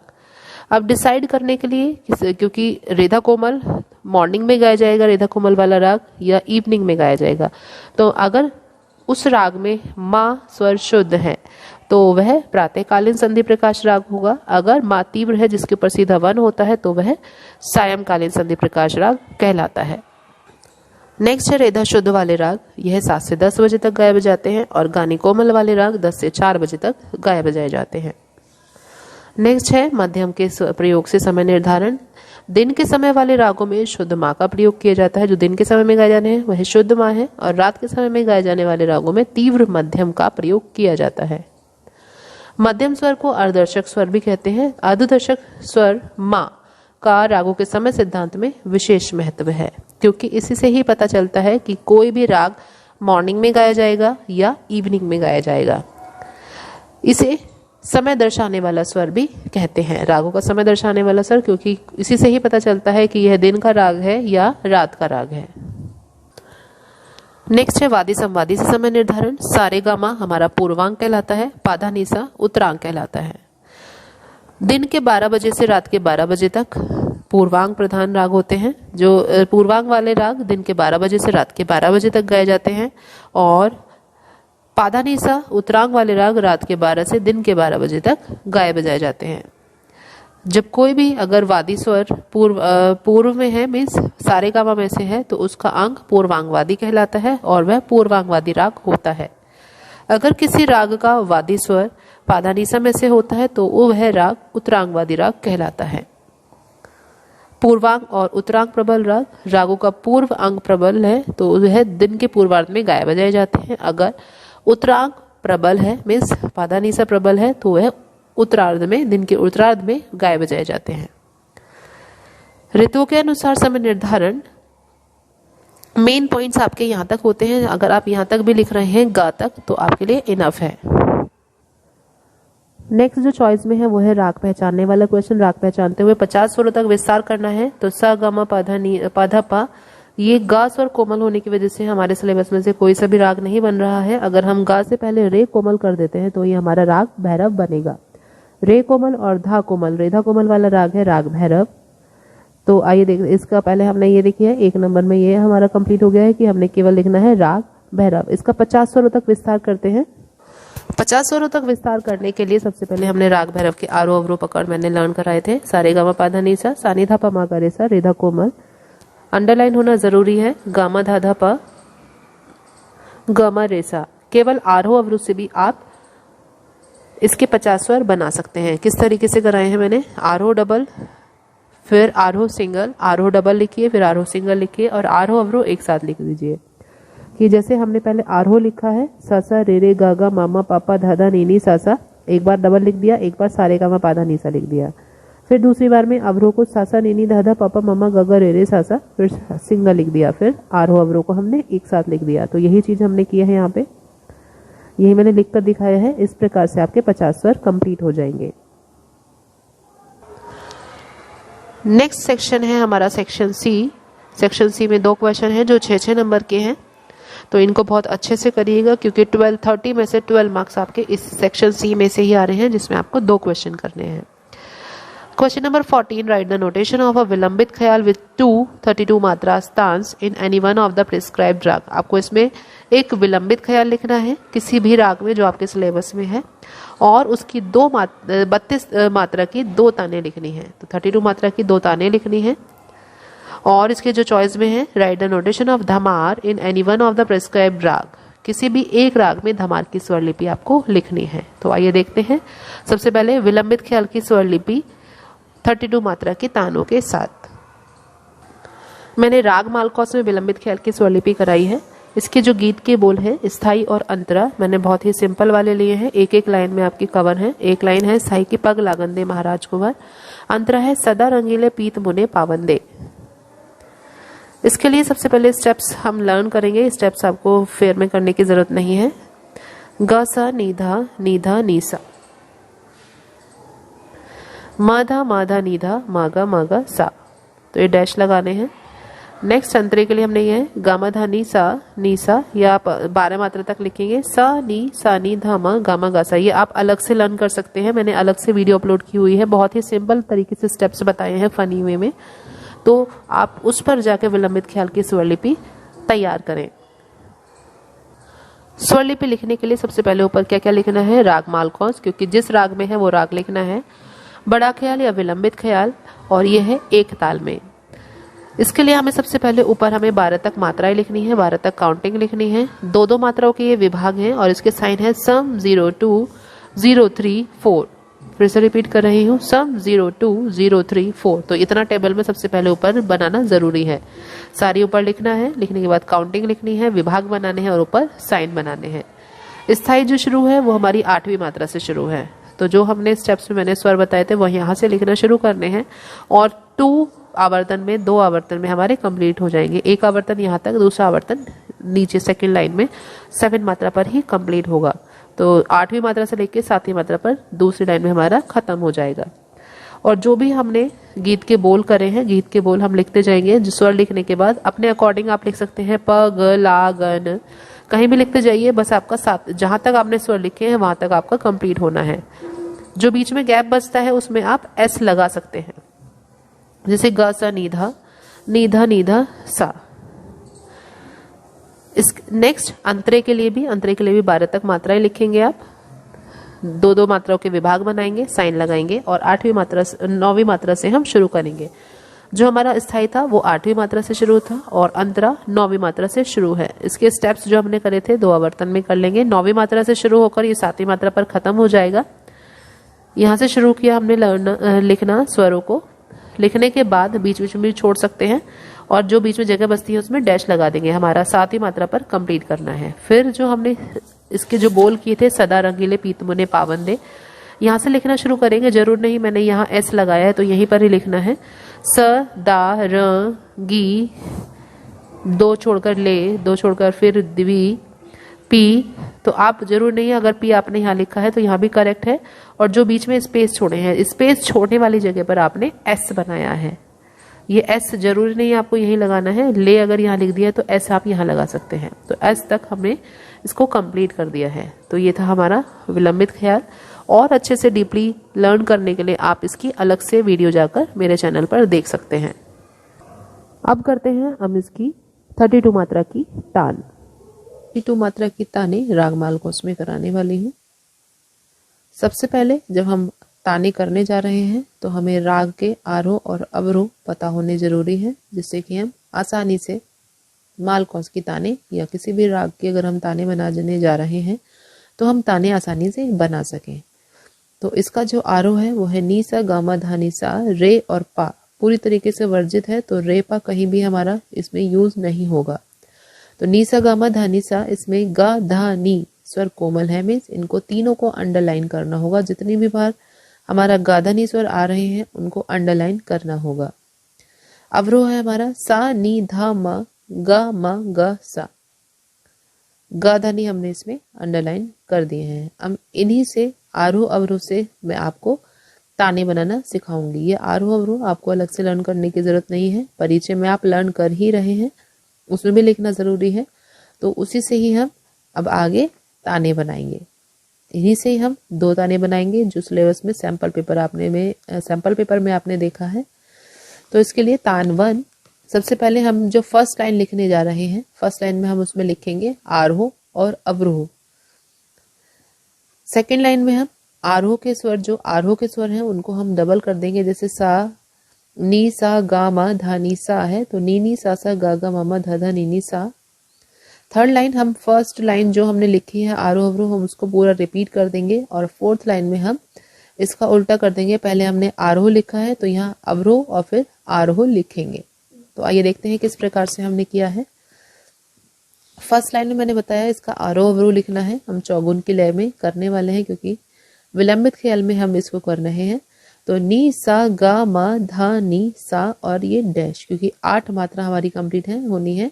अब डिसाइड करने के लिए क्योंकि रेधा कोमल मॉर्निंग में गाया जाएगा, रेधा कोमल वाला राग, या इवनिंग में गाया जाएगा, तो अगर उस राग में माँ स्वर शुद्ध है तो वह प्रातःकालीन संधि प्रकाश राग होगा। अगर माँ तीव्र है जिसके ऊपर सीधा वन होता है तो वह सायंकालीन संधि प्रकाश राग कहलाता है। नेक्स्ट है रेधा शुद्ध वाले राग। यह 7 से 10 बजे तक गाए बजाते हैं और गानी कोमल वाले राग 10 से 4 बजे तक गाए बजाए जाते हैं। नेक्स्ट है मध्यम के प्रयोग से समय निर्धारण। दिन के समय वाले रागों में शुद्ध माँ का प्रयोग किया जाता है। जो दिन के समय में गाए जाने हैं वह शुद्ध माँ है, और रात के समय में गाए जाने वाले रागों में तीव्र मध्यम का प्रयोग किया जाता है। मध्यम स्वर को अर्धदर्शक स्वर भी कहते हैं। अर्धदर्शक स्वर माँ का रागों के समय सिद्धांत में विशेष महत्व है, क्योंकि इसी से ही पता चलता है कि कोई भी राग मॉर्निंग में गाया जाएगा या इवनिंग में गाया जाएगा। इसे समय दर्शाने वाला स्वर भी कहते हैं, रागों का समय दर्शाने वाला स्वर, क्योंकि इसी से ही पता चलता है कि यह दिन का राग है या रात का राग है। नेक्स्ट है वादी संवादी से समय निर्धारण। सारे गामा हमारा पूर्वांग कहलाता है, पाधा निसा उत्तरांग कहलाता है। दिन के 12 बजे से रात के 12 बजे तक पूर्वांग प्रधान राग होते हैं। जो पूर्वांग वाले राग दिन के 12 बजे से रात के 12 बजे तक गाए जाते हैं, और पाधानीसा उत्तरांग वाले राग रात के 12 से दिन के 12 बजे तक गाए बजाए जाते हैं। जब कोई भी अगर वादी स्वर पूर्व में है, मीन्स सारे गामा में से है, तो उसका अंग पूर्वांगवादी कहलाता है और वह पूर्वांगवादी राग होता है। अगर किसी राग का वादी स्वर पाधानीसा में से होता है तो वह राग उत्तरांगवादी राग कहलाता है। पूर्वांग और उत्तरांग प्रबल राग, रागों का पूर्व अंग प्रबल है तो वह दिन के पूर्वार्ध में गाए बजाए जाते हैं। अगर उत्तरांग प्रबल है, मीन्स पाधानीसा प्रबल है, तो वह उत्तरार्ध में, दिन के उत्तरार्ध में गाए बजाए जाते हैं। ऋतुओं के अनुसार समय निर्धारण। मेन पॉइंट्स आपके यहाँ तक होते हैं। अगर आप यहाँ तक भी लिख रहे हैं गा तक तो आपके लिए इनफ है। नेक्स्ट जो चॉइस में है वो है राग पहचानने वाला क्वेश्चन। राग पहचानते हुए 50 स्वरों तक विस्तार करना है। तो सा गा मा पाधा पा, ये गा स्वर कोमल होने की वजह से हमारे सिलेबस में से कोई सा भी राग नहीं बन रहा है। अगर हम गा से पहले रे कोमल कर देते हैं तो ये हमारा राग भैरव बनेगा। रे कोमल और धा कोमल, रेधा कोमल वाला राग है राग भैरव। तो आइए देख, इसका पहले हमने ये लिखी है 1 नंबर में, ये हमारा कंप्लीट हो गया है कि हमने केवल लिखना है राग भैरव। इसका 50 स्वरों तक विस्तार करते हैं। 50 स्वरों तक विस्तार करने के लिए सबसे पहले हमने राग भैरव के आरोह अवरोह पकड़ मैंने लर्न कराए थे। सारे गामा पाधा नीसा, सानी धा पा मा गा रे सा, रेधा कोमल। अंडरलाइन होना जरूरी है, गामा धा धा पा गामा रे सा। केवल आरोह अवरोह से भी आप इसके 50 स्वर बना सकते हैं। किस तरीके से कराए हैं मैंने, आरोह डबल, फिर आरोह सिंगल, आरोह डबल लिखिए, फिर आरोह सिंगल लिखिए और आरोह अवरोह एक साथ लिख दीजिए। कि जैसे हमने पहले आरोह लिखा है सासा रे रे गा गा मामा पापा धाधा नीनी सासा, एक बार डबल लिख दिया, एक बार सारे गामा पाधा नीसा लिख दिया। फिर दूसरी बार में अवरोह को सासा नीनी धाधा पापा मामा गागा रे रे सासा, फिर सिंगल लिख दिया, फिर आरोह अवरोह को हमने एक साथ लिख दिया। तो यही चीज हमने किया है यहाँ पे, यही मैंने लिख कर दिखाया है। इस प्रकार से आपके 50 स्वर कंप्लीट हो जाएंगे। नेक्स्ट सेक्शन है हमारा सेक्शन सी। सेक्शन सी में 2 क्वेश्चन हैं जो 6-6 नंबर के हैं, तो इनको बहुत अच्छे से करिएगा क्योंकि 30 में से 12 मार्क्स आपके इस सेक्शन सी में से ही आ रहे हैं, जिसमें आपको 2 क्वेश्चन करने हैं। Question number 14, write the notation of a vilambit khayal with 232 matra स्थान्स in any one of the prescribed raga. आपको इसमें एक विलंबित ख्याल लिखना है किसी भी राग में जो आपके सिलेबस में है, और उसकी 32 मात्रा की 2 ताने लिखनी है। तो 32 मात्रा की 2 ताने लिखनी है। और इसके जो चॉइस में है, right the notation of dhamar in any one of the prescribed राग। किसी भी एक राग में धमार की स्वर लिपि आपको लिखनी है। तो आइए देखते हैं। सबसे पहले विलंबित ख्याल की स्वर लिपि 32 मात्रा के तानों के साथ। मैंने राग मालकौस में विलंबित ख्याल की स्वर लिपि कराई है। इसके जो गीत के बोल हैं स्थाई और अंतरा, मैंने बहुत ही सिंपल वाले लिए हैं। एक लाइन में आपकी कवर है। एक लाइन है स्थाई की पग लागन दे महाराज कुंवर, अंतरा है सदा रंगीले पीत मुने पावन दे। इसके लिए सबसे पहले स्टेप्स हम लर्न करेंगे। स्टेप्स आपको फेयर में करने की जरूरत नहीं है। ग सा नीधा नीधा नीसा, माधा माधा नीधा मागा मागा सा, तो ये डैश लगाने हैं। नेक्स्ट अंतरे के लिए हमने ये गामा धा नी सा, या आप 12 मात्रा तक लिखेंगे। सा नी धा मा गामा गा सा। ये आप अलग से लर्न कर सकते हैं, मैंने अलग से वीडियो अपलोड की हुई है, बहुत ही सिंपल तरीके से स्टेप्स बताए हैं फनी वे में, तो आप उस पर जाके विलंबित ख्याल की स्वरलिपि तैयार करें। स्वरलिपि लिखने के लिए सबसे पहले ऊपर क्या क्या लिखना है, राग मालकौस, क्योंकि जिस राग में है वो राग लिखना है, बड़ा ख्याल या विलंबित ख्याल, और ये है एक ताल में। इसके लिए हमें सबसे पहले ऊपर हमें 12 तक मात्राएं लिखनी है, 12 तक काउंटिंग लिखनी है। दो मात्राओं के ये विभाग हैं और इसके साइन है सम 0 2 0 3 4। फिर से रिपीट कर रही हूँ, सम 0 2 0 3 4। तो इतना टेबल में सबसे पहले ऊपर बनाना जरूरी है। सारी ऊपर लिखना है, लिखने के बाद काउंटिंग लिखनी है, विभाग बनाने हैं और ऊपर साइन बनाने हैं। स्थाई जो शुरू है वो हमारी 8वीं मात्रा से शुरू है, तो जो हमने स्टेप्स में मैंने स्वर बताए थे वह यहाँ से लिखना शुरू करने हैं, और 2 आवर्तन में 2 आवर्तन में हमारे कंप्लीट हो जाएंगे। एक आवर्तन यहाँ तक, दूसरा आवर्तन नीचे सेकंड लाइन में 7 मात्रा पर ही कंप्लीट होगा। तो 8वीं मात्रा से लेके 7वीं मात्रा पर दूसरी लाइन में हमारा खत्म हो जाएगा। और जो भी हमने गीत के बोल करे हैं, गीत के बोल हम लिखते जाएंगे। स्वर लिखने के बाद अपने अकॉर्डिंग आप लिख सकते हैं, प ग ला ग न, कहीं भी लिखते जाइए, बस आपका साथ जहां तक आपने स्वर लिखे हैं वहां तक आपका कंप्लीट होना है। जो बीच में गैप बचता है उसमें आप एस लगा सकते हैं, जैसे ग सा नीधा नीधा सा। इस नेक्स्ट अंतरे के लिए भी 12 तक मात्राएं लिखेंगे आप। 2 मात्राओं के विभाग बनाएंगे, साइन लगाएंगे, और 9वीं मात्रा से हम शुरू करेंगे। जो हमारा स्थाई था वो 8वीं मात्रा से शुरू था और अंतरा 9वीं मात्रा से शुरू है। इसके स्टेप्स जो हमने करे थे 2 आवर्तन में कर लेंगे। 9वीं मात्रा से शुरू होकर ये 7वीं मात्रा पर खत्म हो जाएगा। यहाँ से शुरू किया हमने लिखना स्वरों को। लिखने के बाद बीच बीच में भी छोड़ सकते हैं, और जो बीच में जगह बचती है उसमें डैश लगा देंगे। हमारा 7वीं मात्रा पर कंप्लीट करना है। फिर जो हमने इसके जो बोल किए थे, सदा रंगीले पीत मुने पावन दे, यहाँ से लिखना शुरू करेंगे। जरूर नहीं मैंने यहाँ एस लगाया है तो यहीं पर ही लिखना है। स दा र गी, 2 छोड़कर ले, 2 छोड़कर फिर द्वि, पी। तो आप जरूर नहीं, अगर पी आपने यहाँ लिखा है तो यहाँ भी करेक्ट है, और जो बीच में स्पेस छोड़े हैं, स्पेस छोड़ने वाली जगह पर आपने एस बनाया है। ये एस जरूरी नहीं आपको यहीं लगाना है। ले अगर यहाँ लिख दिया तो एस आप यहाँ लगा सकते हैं। तो एस तक हमने इसको कंप्लीट कर दिया है। तो ये था हमारा विलंबित ख्याल। और अच्छे से डीपली लर्न करने के लिए आप इसकी अलग से वीडियो जाकर मेरे चैनल पर देख सकते हैं। अब करते हैं हम इसकी 32 मात्रा की तान। 32 मात्रा की ताने राग मालकोस में कराने वाली हूँ। सबसे पहले जब हम ताने करने जा रहे हैं तो हमें राग के आरोह और अवरोह पता होने जरूरी है, जिससे कि हम आसानी से मालकोस की ताने या किसी भी राग के अगर हम ताने बनाने जा रहे हैं तो हम ताने आसानी से बना सकें। तो इसका जो आरोह है वो है नी सा गामा धा नी सा, रे और पा पूरी तरीके से वर्जित है, तो रे पा कहीं भी हमारा इसमें यूज नहीं होगा। तो नी सा गामा धा नी सा, इसमें गा धा नी स्वर कोमल है, मीन्स इनको तीनों को अंडरलाइन करना होगा। जितनी भी बार हमारा गाधानी स्वर आ रहे हैं उनको अंडरलाइन करना होगा। अवरोह है हमारा सा नी धा मा ग सा, गाधानी हमने इसमें अंडरलाइन कर दिए हैं। अब इन्हीं से आरोह अवरोह से मैं आपको ताने बनाना सिखाऊंगी। ये आरोह अवरोह आपको अलग से लर्न करने की जरूरत नहीं है, परिचय में आप लर्न कर ही रहे हैं, उसमें भी लिखना जरूरी है। तो उसी से ही हम अब आगे ताने बनाएंगे। इन्हीं से ही हम 2 ताने बनाएंगे जो सिलेबस में सैंपल पेपर में आपने देखा है। तो इसके लिए तान 1, सबसे पहले हम जो फर्स्ट लाइन लिखने जा रहे हैं, फर्स्ट लाइन में हम उसमें लिखेंगे आरोह और अवरोह। सेकेंड लाइन में हम आरोह के स्वर हैं उनको हम डबल कर देंगे। जैसे सा नी सा गा मा धा नी सा है, तो नी नी सा सा गा गा मा धा धा नी नी सा। थर्ड लाइन हम फर्स्ट लाइन जो हमने लिखी है आरोह अवरोह, हम उसको पूरा रिपीट कर देंगे, और फोर्थ लाइन में हम इसका उल्टा कर देंगे। पहले हमने आरोह लिखा है तो यहाँ अवरोह और फिर आरोह लिखेंगे। तो आइए देखते हैं किस प्रकार से हमने किया है। फर्स्ट लाइन में मैंने बताया इसका आरोह अवरोह लिखना है, हम चौगुन की लय में करने वाले हैं क्योंकि विलंबित ख्याल में हम इसको कर रहे हैं। तो नी सा गा मा धा नी सा, और ये डैश, क्योंकि 8 मात्रा हमारी कंप्लीट है होनी है,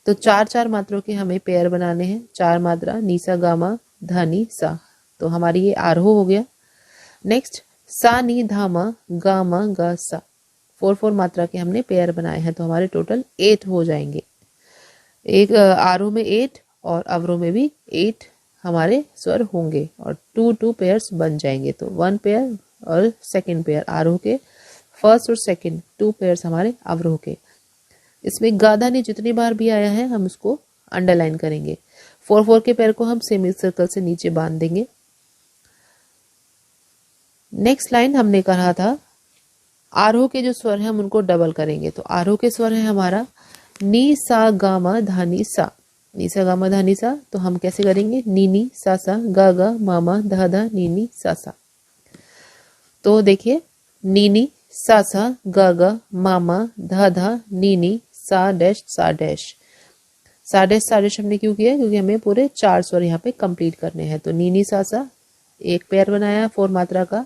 तो 4 मात्रों के हमें पेयर बनाने हैं। 4 मात्रा नी सा गा मा धा नी सा, तो हमारी ये आरोह हो गया। नेक्स्ट सा नी धा मा गा सा, 4 मात्रा के हमने पेयर बनाए हैं, तो हमारे टोटल 8 हो जाएंगे। एक आरोह में 8 और अवरोह में भी 8 हमारे स्वर होंगे और 2 पेयर्स बन जाएंगे। तो 1 पेयर और सेकंड पेयर आरोह के, फर्स्ट और सेकंड 2 पेयर्स हमारे अवरोह के। इसमें गाधा ने जितनी बार भी आया है हम उसको अंडरलाइन करेंगे। 4 के पेयर को हम सेमी सर्कल से नीचे बांध देंगे। नेक्स्ट लाइन हमने कहा था आरोह के जो स्वर हैं हम उनको डबल करेंगे। तो आरोह के स्वर है हमारा नी सा गामा धानी सा, नी सा गामा धानी सा। तो हम कैसे करेंगे, नी नी सा सा गा गा मामा धा धा नी नी सा सा। तो देखिए नी नी सा सा गा गा मामा धा धा नी नी सा डैश सा डैश। सा डैश हमने क्यों किया, क्योंकि हमें पूरे 4 स्वर यहाँ पे कंप्लीट करने हैं। तो नी नी सा सा एक पेयर बनाया 4 मात्रा का,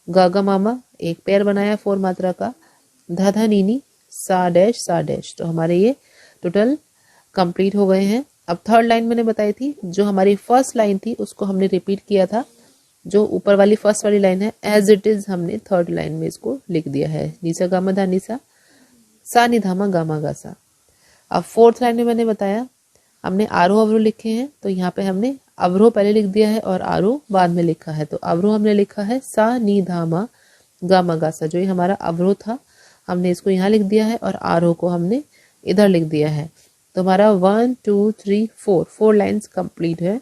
गा गा मामा एक पेयर बनाया 4 मात्रा का, धा धा नी नी सा डैश। तो हमारे ये टोटल कंप्लीट हो गए हैं। अब थर्ड लाइन मैंने बताई थी, जो हमारी फर्स्ट लाइन थी उसको हमने रिपीट किया था। जो ऊपर वाली फर्स्ट वाली लाइन है एज इट इज हमने थर्ड लाइन में इसको लिख दिया है, निसा गामा धा निसा सा नि धामा गामा गा सा। अब फोर्थ लाइन में मैंने बताया हमने आरोह अवरोह लिखे हैं, तो यहाँ पे हमने अवरोह पहले लिख दिया है और आरोह बाद में लिखा है। तो अवरोह हमने लिखा है सा नी धामा गामा गा सा, जो ये हमारा अवरोह था हमने इसको यहाँ लिख दिया है और आरोह को हमने इधर लिख दिया है। तो हमारा 1 2 3 4 लाइन्स कंप्लीट है।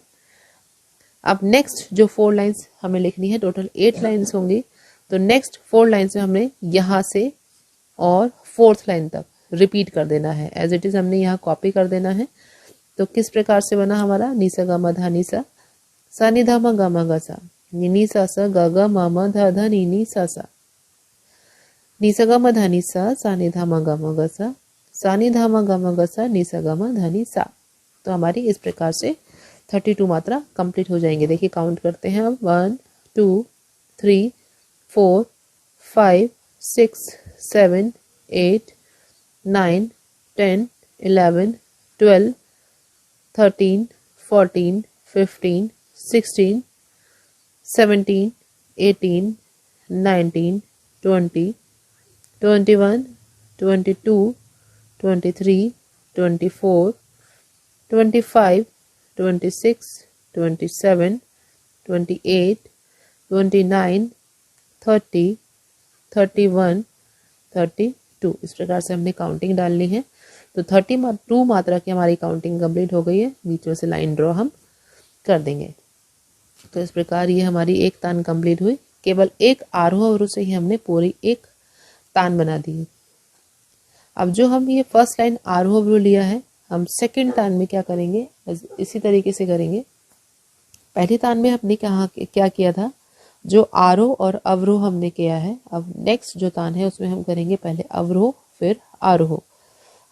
अब नेक्स्ट जो 4 लाइन्स हमें लिखनी है, टोटल 8 लाइन्स होंगी। तो नेक्स्ट 4 लाइन्स में हमने यहाँ से और 4th लाइन तक रिपीट कर देना है, एज इट इज हमने यहाँ कॉपी कर देना है। तो किस प्रकार से बना हमारा, निसा गामा धा निसा सा नि धामा गामा गा सा, नी सा सा गा गा मामा धा धा नी सा सा, निसा गामा धा निसा सा नि धामा गामा गा सा, सा नि धामा गामा गा सा, निसा गामा धा नि सा। तो हमारी इस प्रकार से 32 मात्रा कंप्लीट हो जाएंगे। देखिए काउंट करते हैं अब 1 2 3 4 5 6 7 8 9 10 11 12 13 14 15 16 17 18 19 20 21 22 23 24 25 26 27 28 29 30 31 32। इस प्रकार से हमने काउंटिंग डालनी है। तो 32 मात्रा की हमारी काउंटिंग कंप्लीट हो गई है। बीच में से लाइन ड्रॉ हम कर देंगे। तो इस प्रकार ये हमारी एक तान कंप्लीट हुई। केवल एक आरोह अवरोह से ही हमने पूरी एक तान बना दी। अब जो हम ये फर्स्ट लाइन आरोह अवरोह लिया है, हम सेकंड तान में क्या करेंगे, इसी तरीके से करेंगे। पहली तान में हमने क्या किया था, जो आरोह और अवरोह हमने किया है। अब नेक्स्ट जो तान है उसमें हम करेंगे पहले अवरोह फिर आरोह।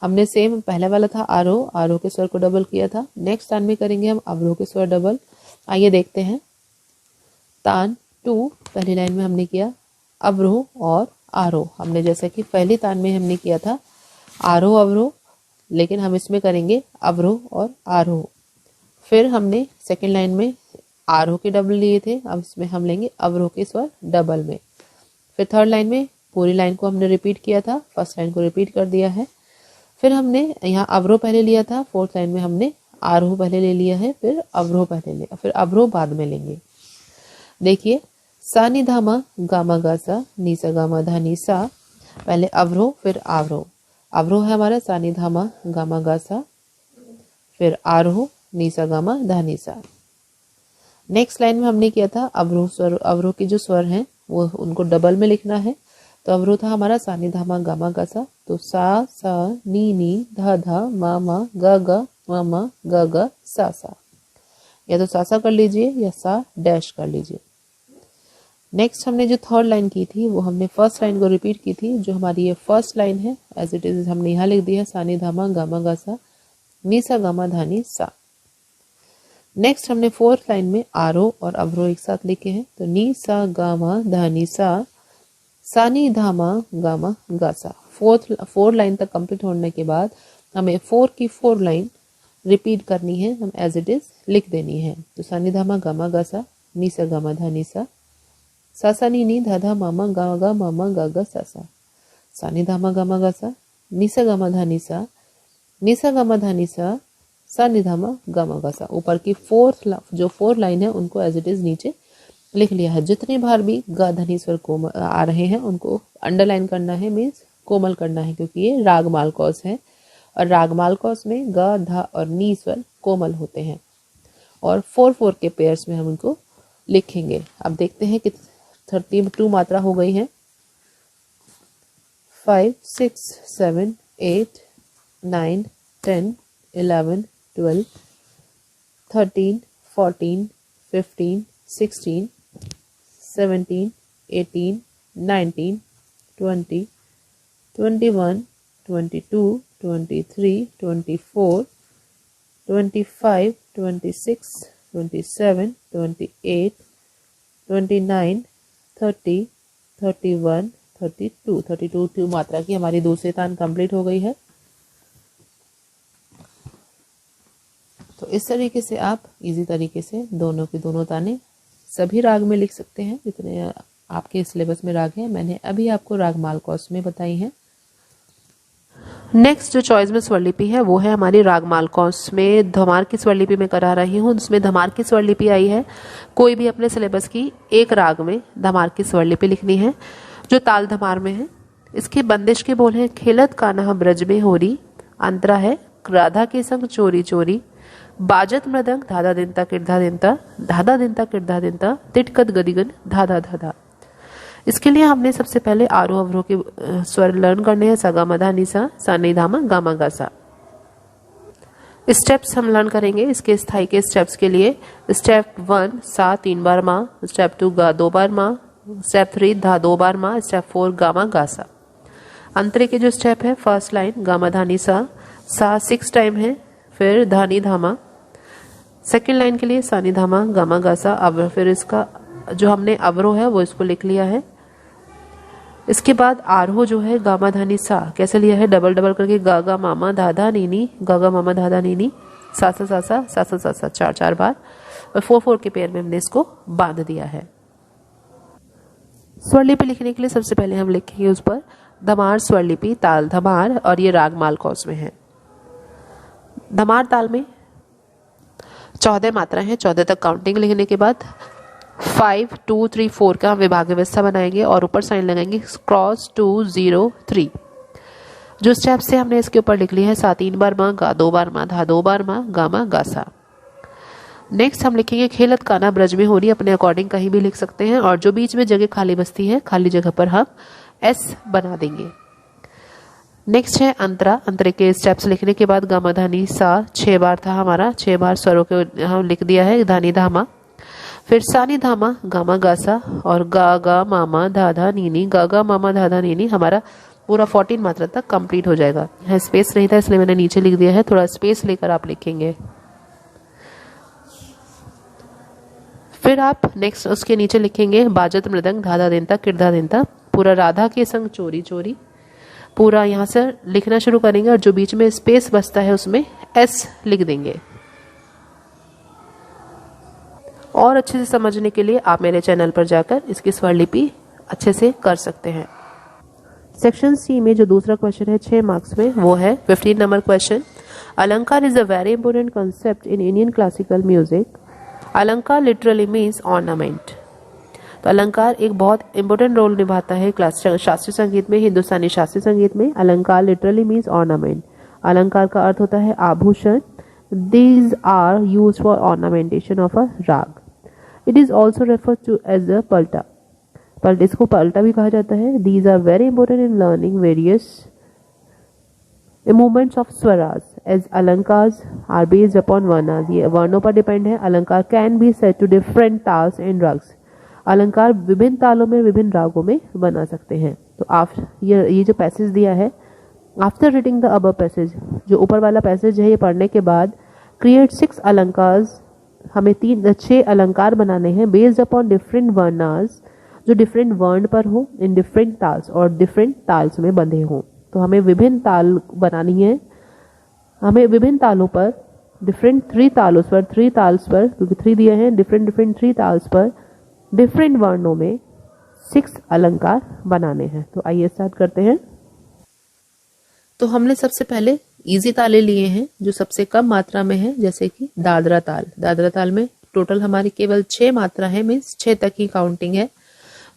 हमने सेम पहले वाला था आरोह के स्वर को डबल किया था। नेक्स्ट तान में करेंगे हम अवरोह के स्वर डबल। आइए देखते हैं। तान 2 पहली लाइन में हमने किया अवरोह और आरोह। हमने जैसे कि पहली तान में हमने किया था आरोह अवरोह, लेकिन हम इसमें करेंगे अवरोह और आरोह। फिर हमने सेकेंड लाइन में आरोह के डबल लिए थे, अब इसमें हम लेंगे अवरोह के स्वर डबल में। फिर थर्ड लाइन में पूरी लाइन को हमने रिपीट किया था, फर्स्ट लाइन को रिपीट कर दिया है। फिर हमने यहाँ अवरोह पहले लिया था, फोर्थ लाइन में हमने आरोह पहले ले लिया है, फिर अवरोह पहले लिया, फिर अवरोह बाद में लेंगे। देखिए सा नि धामा गामा गा सा, नी सा गामा धा नी सा, पहले अवरोह फिर आरोह। अवरोह है हमारा सा नि धामा गामा गा सा, फिर आरोह नी सा गामा धा नी सा। नेक्स्ट लाइन में हमने किया था अवरोह स्वर, अवरोह के जो स्वर हैं वो उनको डबल में लिखना है। तो अवरोह था हमारा सा नि धामा गामा गा सा, तो सा सा नी धा धा मा मा गा गा मा मा गा गा सा सा, या तो सा कर लीजिए या सा डैश कर लीजिए। नेक्स्ट हमने जो थर्ड लाइन की थी वो हमने फर्स्ट लाइन को रिपीट की थी। जो हमारी ये फर्स्ट लाइन है एज इट इज हमने यहाँ लिख दिया सा नि धामा गामा गा सा, नी सा गामा धा नी सा। नेक्स्ट हमने फोर्थ लाइन में आरोह और अवरोह एक साथ लिखे हैं, तो नी सा गामा धा नी सा नि धामा गामा गा सा। फोर लाइन तक कंप्लीट होने के बाद हमें 4 की 4 लाइन रिपीट करनी है, हम एज इट इज लिख देनी है। तो सा नि धामा गामा गा सा, नी सा गामा धा नी सा नी धा धा मामा गा गा मामा गा गा सा सा, सा नि धा मा गा मा गा सा, नि सा गा मा धा नि सा, नि सा गा मा धा नि सा नि धा मा गा मा गा सा। ऊपर की जो 4 लाइन है उनको एज इट इज नीचे लिख लिया है। जितने बार भी गा धनी स्वर कोमल आ रहे हैं उनको अंडरलाइन करना है, मीन्स कोमल करना है, क्योंकि ये राग मालकोस है और राग मालकोस में ग धा और नी स्वर कोमल होते हैं और 4-4 के पेयर्स में हम उनको लिखेंगे। अब देखते हैं कि 32 मात्रा हो गई है। 5, 6, 7, 8, 9, 10, 11, 12, 13, 14, 15, 16, 17, 18, 19, 20, 21, 22, 23, 24, 25, 26, 27, 28, 29, 30, 31, 32 मात्रा की हमारी दूसरी तान कंप्लीट हो गई है। तो इस तरीके से आप इजी तरीके से दोनों की दोनों तानें सभी राग में लिख सकते हैं जितने आपके सिलेबस में राग हैं। मैंने अभी आपको राग मालकोस में बताई हैं। नेक्स्ट जो चॉइस में स्वरलिपि है वो है हमारी राग मालकोस में धमार की स्वरलिपि में करा रही हूँ। जिसमें धमार की स्वरलिपि आई है। कोई भी अपने सिलेबस की एक राग में धमार की स्वरलिपि लिखनी है जो ताल धमार में है। इसकी बंदिश के बोल हैं खेलत कान्हा ब्रज में होरी, अंतरा है राधा के संग चोरी चोरी, बाजत मृदंग धाधा दिनता किरधा दिनता, धाधा दिनता किरधा दिनता, तिटकत गदिगन धाधा धाधा। इसके लिए हमने सबसे पहले आरोह अवरोह के स्वर लर्न करने हैं। सा गा मा धा नि सा नि धा मा गा मा गा सा। स्टेप्स हम लर्न करेंगे। इसके स्थाई के स्टेप्स के लिए स्टेप 1 सा 3 बार मा, स्टेप 2 गा 2 बार मा, स्टेप 3 धा 2 बार मा, स्टेप 4 गा मा गा सा। अंतरे के जो स्टेप है फर्स्ट लाइन गा मा धा नि सा 6 टाइम है, फिर धा नि धा मा। सेकेंड लाइन के लिए सा नि धा मा गा मा गा सा। अब फिर इसका जो हमने अवरोह है वो इसको लिख लिया है। इसके बाद आरोह जो है गा मा धा नि सा कैसे लिया है, डबल डबल करके गा गा मामा धाधा नीनी, गा गा मामा धाधा नीनी, सा सा सा सा सा सा सा सा 4 बार और 4-4 के पेयर में हमने इसको बांध दिया है। स्वरलिपि लिखने के लिए सबसे पहले हम लिखेंगे उस पर धमार स्वरलिपि ताल धमार और ये राग मालकोस में है। धमार ताल में 14 मात्रा है। 14 तक काउंटिंग लिखने के बाद 5, 2, 3, 4 का विभाग व्यवस्था बनाएंगे और ऊपर साइन लगाएंगे क्रॉस 2, 0, 3। जो स्टेप से हमने इसके ऊपर लिख लिया है सा 3 बार मा, गा 2 बार मा, धा 2 बार मा, गा मा गा सा। नेक्स्ट हम लिखेंगे खेलत कान्हा ब्रज में होरी। अपने अकॉर्डिंग कहीं भी लिख सकते हैं और जो बीच में जगह खाली बचती है खाली जगह पर हम एस बना देंगे। नेक्स्ट है अंतरा। अंतरे के स्टेप्स लिखने के बाद गा मा धा नि सा 6 बार था हमारा, 6 बार स्वरों के हम लिख दिया है धा नि धा मा। फिर सा नि धा मा गा मा गा सा और गा गा मामा धाधा नीनी, गा गा मामा धाधा नीनी हमारा पूरा 14 मात्रा तक कंप्लीट हो जाएगा। यहाँ स्पेस नहीं था इसलिए मैंने नीचे लिख दिया है, थोड़ा स्पेस लेकर आप लिखेंगे। फिर आप नेक्स्ट उसके नीचे लिखेंगे बाजत मृदंग धाधा दिनता किरधा दिनता, पूरा राधा के संग चोरी चोरी, पूरा यहाँ से लिखना शुरू करेंगे और जो बीच में स्पेस बचता है उसमें एस लिख देंगे। और अच्छे से समझने के लिए आप मेरे चैनल पर जाकर इसकी स्वरलिपि अच्छे से कर सकते हैं। सेक्शन सी में जो दूसरा क्वेश्चन है 6 मार्क्स में वो है 15 नंबर क्वेश्चन। अलंकार is a very important concept in Indian classical music. अलंकार लिटरली मीन्स ऑर्नामेंट। तो अलंकार एक बहुत इंपॉर्टेंट रोल निभाता है शास्त्रीय संगीत में, हिंदुस्तानी शास्त्रीय संगीत में। अलंकार लिटरली मीन्स ऑर्नामेंट। अलंकार का अर्थ होता है आभूषण। These are used for ornamentation of a rag. It is also referred to as a palta. पल्टा, इसको पल्टा भी कहा जाता है। These are very important in learning various movements of swaras as alankars are based upon varnas. ये वर्णों पर depend है। अलंकार can be set to different tals and rags. अलंकार विभिन्न तालों में विभिन्न रागों में बना सकते हैं। तो आप ये जो पैसेज दिया है, after reading the above passage, जो ऊपर वाला पैसेज है ये पढ़ने के बाद क्रिएट 6 अलंकार्स, हमें 6 अलंकार बनाने हैं बेस्ड अपॉन डिफरेंट वर्नास, जो डिफरेंट वर्ण पर हो इन डिफरेंट ताल्स और डिफरेंट ताल्स में बंधे हों। तो हमें विभिन्न ताल बनानी है। हमें विभिन्न तालों पर डिफरेंट 3 तालों पर 3 ताल्स पर, क्योंकि 3 दिए हैं, डिफरेंट 3 ताल्स पर डिफरेंट वर्णों में 6 अलंकार बनाने हैं। तो आइए स्टार्ट करते हैं। तो हमने सबसे पहले इजी ताले लिए हैं जो सबसे कम मात्रा में है, जैसे कि दादरा ताल। दादरा ताल में टोटल हमारी केवल 6 मात्रा है, मीन्स 6 तक ही काउंटिंग है।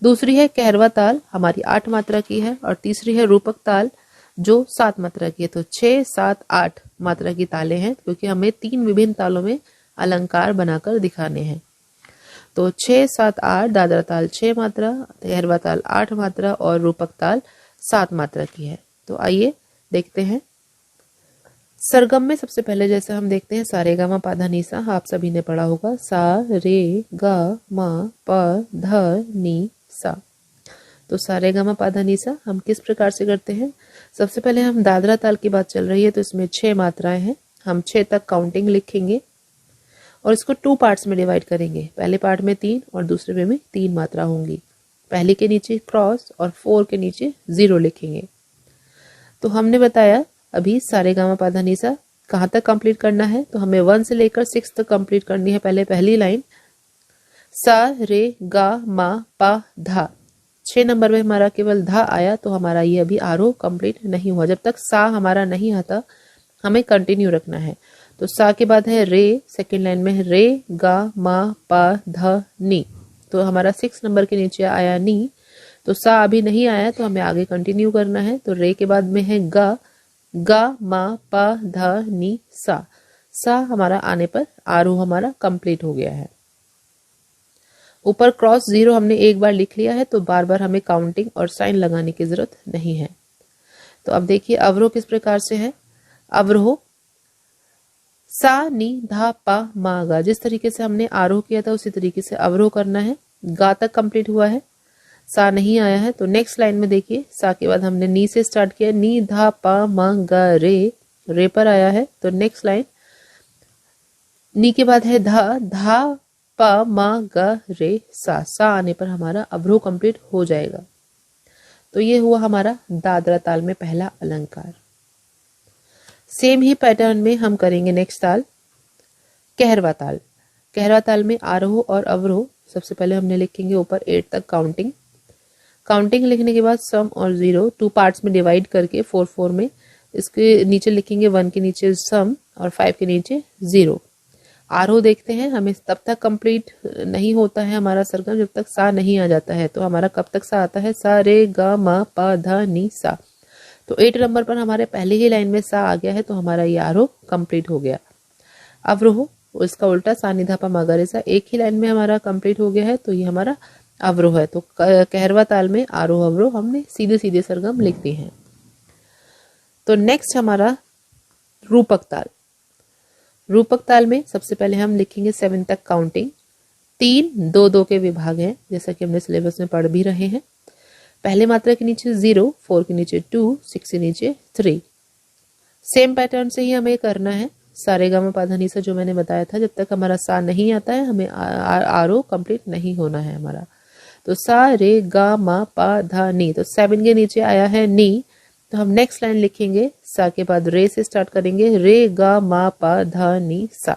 दूसरी है कहरवा ताल, हमारी 8 मात्रा की है। और तीसरी है रूपक ताल जो 7 मात्रा की है। तो 6, 7, 8 मात्रा की ताले हैं, क्योंकि हमें 3 विभिन्न तालों में अलंकार बनाकर दिखाने हैं। तो 6, 7, 8 दादरा ताल 6 मात्रा, कहरवा ताल 8 मात्रा और रूपक ताल 7 मात्रा की है। तो आइए देखते हैं। सरगम में सबसे पहले जैसे हम देखते हैं सा रे गा मा पा धा नी सा, आप सभी ने पढ़ा होगा। सा रे गा मा पा धा नी सा। तो सा रे गा मा पा धा नी सा हम किस प्रकार से करते हैं? सबसे पहले हम दादरा ताल की बात चल रही है, तो इसमें 6 मात्राएं हैं। हम 6 तक काउंटिंग लिखेंगे और इसको 2 पार्ट्स में डिवाइड करेंगे। पहले पार्ट में 3 और दूसरे में 3 मात्रा होंगी। पहले के नीचे क्रॉस और 4 के नीचे 0 लिखेंगे। तो हमने बताया अभी सा रे गा मा पा धा नी सा कहाँ तक कंप्लीट करना है, तो हमें 1 से लेकर 6 तक कंप्लीट करनी है। पहले पहली लाइन सा रे गा मा पा धा, 6 नंबर में हमारा केवल धा आया, तो हमारा ये अभी आरोह कंप्लीट नहीं हुआ। जब तक सा हमारा नहीं आता हमें कंटिन्यू रखना है। तो सा के बाद है रे, सेकेंड लाइन में है रे गा मा पा धा नी, तो हमारा 6 नंबर के नीचे आया नी। तो सा अभी नहीं आया तो हमें आगे कंटिन्यू करना है। तो रे के बाद में है गा, गा मा पा धा नी सा। सा हमारा आने पर आरोह हमारा कंप्लीट हो गया है। ऊपर क्रॉस 0 हमने एक बार लिख लिया है, तो बार बार हमें काउंटिंग और साइन लगाने की जरूरत नहीं है। तो अब देखिए अवरोह किस प्रकार से है। अवरोह सा नी धा पा मा गा, जिस तरीके से हमने आरोह किया था उसी तरीके से अवरोह करना है। गा तक कंप्लीट हुआ है, सा नहीं आया है। तो नेक्स्ट लाइन में देखिए सा के बाद हमने नी से स्टार्ट किया, नी धा पा मा गा रे, रे पर आया है। तो नेक्स्ट लाइन नी के बाद है धा, धा पा मा गा रे सा। सा आने पर हमारा अवरोह कंप्लीट हो जाएगा। तो ये हुआ हमारा दादरा ताल में पहला अलंकार। सेम ही पैटर्न में हम करेंगे नेक्स्ट ताल कहरवा ताल। कहरवा ताल में आरोह और अवरोह सबसे पहले हमने लिखेंगे ऊपर 8 तक काउंटिंग। काउंटिंग लिखने के बाद सम और 0 2 पार्ट्स में डिवाइड करके 4 4 में इसके नीचे लिखेंगे 1 के नीचे सम और 5 के नीचे 0। आरोह देखते हैं, हमें तब तक कंप्लीट नहीं होता है हमारा सरगम जब तक सा नहीं आ जाता है। तो हमारा कब तक सा आता है? सा रे गा मा पा धा नी सा। तो 8 नंबर पर हमारे पहले ही लाइन में सा आ गया है, तो हमारा ये आरोह कंप्लीट हो गया। अवरोह इसका उल्टा सा नि धा पा मा गा रे सा, एक ही लाइन में हमारा कंप्लीट हो गया है, तो ये हमारा अवरोह है। तो कहरवा ताल में आरोह अवरोह हमने सीधे सीधे सरगम लिख दिए हैं। तो नेक्स्ट हमारा रूपक ताल। रूपक ताल में सबसे पहले हम लिखेंगे 7 तक काउंटिंग। 3 2 2 के विभाग हैं, जैसा कि हमने सिलेबस में पढ़ भी रहे हैं। पहले मात्रा के नीचे 0, 4 के नीचे 2, 6 के नीचे 3। सेम पैटर्न से ही हमें करना है। सा रे गा मा पा धा नी सा जो मैंने बताया था, जब तक हमारा सा नहीं आता है हमें आरोह कंप्लीट नहीं होना है हमारा। तो सा रे गा मा पा धा नी, तो 7 के नीचे आया है नी, तो हम नेक्स्ट लाइन लिखेंगे सा के बाद रे से स्टार्ट करेंगे, रे गा मा पा धा नी सा।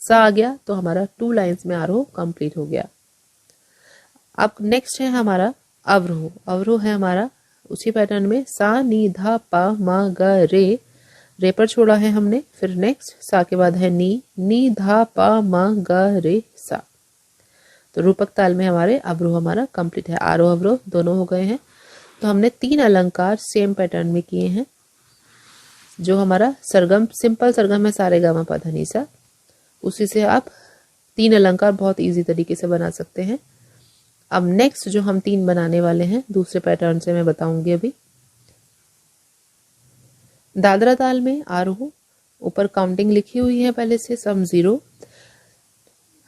सा आ गया तो हमारा 2 लाइंस में आरोह कंप्लीट हो गया। अब नेक्स्ट है हमारा अवरोह। अवरोह है हमारा उसी पैटर्न में सा नी धा पा मा गा रे, रे पर छोड़ा है हमने। फिर नेक्स्ट सा के बाद है नी, नी धा पा मा गा रे सा। तो रूपक ताल में हमारे अवरोह हमारा कंप्लीट है। आरोह अवरोह दोनों हो गए हैं। तो हमने 3 अलंकार सेम पैटर्न में किए हैं। जो हमारा सरगम सिंपल सरगम है सा रे गा मा पा धा नी सा, उसी से आप 3 अलंकार बहुत इजी तरीके से बना सकते हैं। अब नेक्स्ट जो हम 3 बनाने वाले हैं दूसरे पैटर्न से मैं बताऊंगी अभी। दादरा ताल में आरोह ऊपर काउंटिंग लिखी हुई है पहले से सम 0।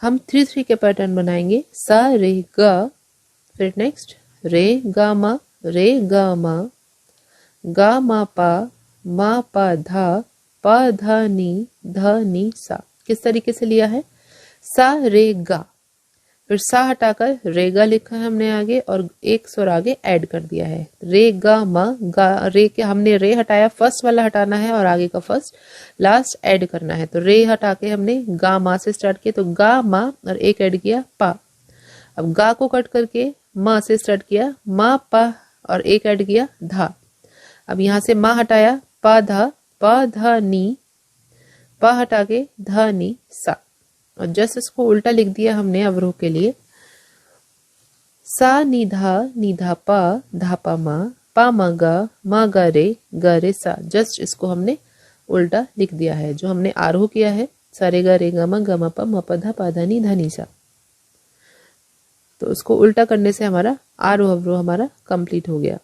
हम 3 3 के पैटर्न बनाएंगे। सा रे गा, फिर नेक्स्ट रे गा मा, रे गा मा पा धा नी सा। किस तरीके से लिया है? सा रे गा, फिर सा हटाकर रेगा लिखा है हमने आगे और एक स्वर आगे ऐड कर दिया है। रे गा मा गा, रे के हमने रे हटाया, फर्स्ट वाला हटाना है और आगे का फर्स्ट लास्ट ऐड करना है। तो रे हटा के हमने गा मा से स्टार्ट किया, तो गा मा और एक ऐड किया पा। अब गा को कट करके मा से स्टार्ट किया, मा पा और एक ऐड किया धा। अब यहाँ से मा हटाया, प ध नी, प हटा के ध नी सा, और जस्ट इसको उल्टा लिख दिया हमने अवरोह के लिए। सा निधा प धा प म ग रे सा, जस्ट इसको हमने उल्टा लिख दिया है। जो हमने आरोह किया है सारे ग रे ग म प धा पा धा नी सा, तो उसको उल्टा करने से हमारा आरोह अवरोह हमारा कंप्लीट हो गया।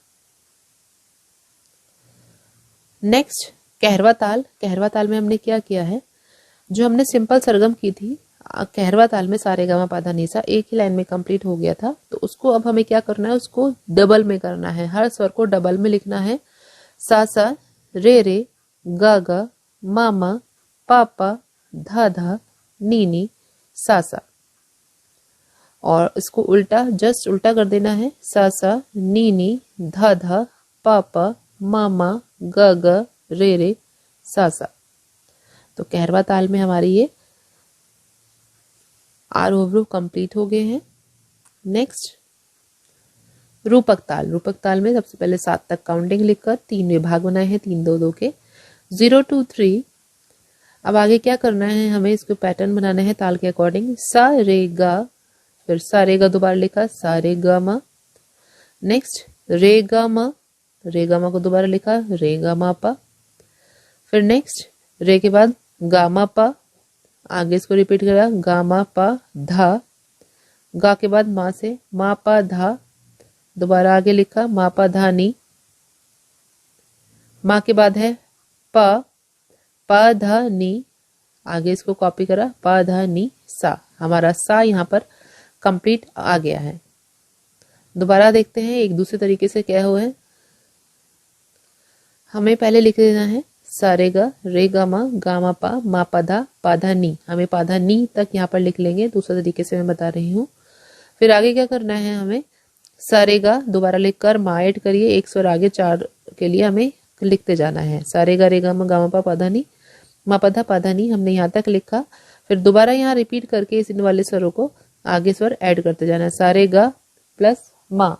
नेक्स्ट कहरवा ताल। कहरवा ताल में हमने क्या किया है, जो हमने सिंपल सरगम की थी कहरवा ताल में सारे गा मा पा धा नी सा एक ही लाइन में कंप्लीट हो गया था, तो उसको अब हमें क्या करना है, उसको डबल में करना है, हर स्वर को डबल में लिखना है। सा रे ग मा पा धा नी सा, और इसको उल्टा जस्ट उल्टा कर देना है। सा नी धा पा मा ग रे सा। तो कहरवा ताल में हमारी ये आरोह अवरोह कंप्लीट हो गए हैं। नेक्स्ट रूपक ताल। रूपक ताल में सबसे पहले 7 तक काउंटिंग लिखकर 3 विभाग बनाए हैं, 3 2 के 0 2 3। अब आगे क्या करना है, हमें इसको पैटर्न बनाना है ताल के अकॉर्डिंग। सा रे गा, फिर सा रे गा दोबारा लिखा, सा रे गा मा। नेक्स्ट रे गा मा को दोबारा लिखा, रे गा मा पा। फिर नेक्स्ट रे के बाद गा मा पा, आगे इसको रिपीट करा, गा मा पा धा। गा के बाद मा से मा पा धा, दोबारा आगे लिखा मा पा धा नी। मा के बाद है पा धा नी, आगे इसको कॉपी करा, पा धा नी सा। हमारा सा यहाँ पर कंप्लीट आ गया है। दोबारा देखते हैं एक दूसरे तरीके से क्या हुआ है। हमें पहले लिख देना है सा रे गा मा पा धा नी। हमें पा धा नी तक यहाँ पर लिख लेंगे, दूसरे तरीके से मैं बता रही हूँ। फिर आगे क्या करना है, हमें सा रे गा दोबारा लिखकर मा ऐड करिए, एक स्वर आगे 4 के लिए हमें लिखते जाना है। सा रे गा मा पा धा नी, मा पा धा नी हमने यहाँ तक लिखा। फिर दोबारा यहाँ रिपीट करके इस इन वाले स्वरों को आगे स्वर ऐड करते जाना है। सा रे गा प्लस मा,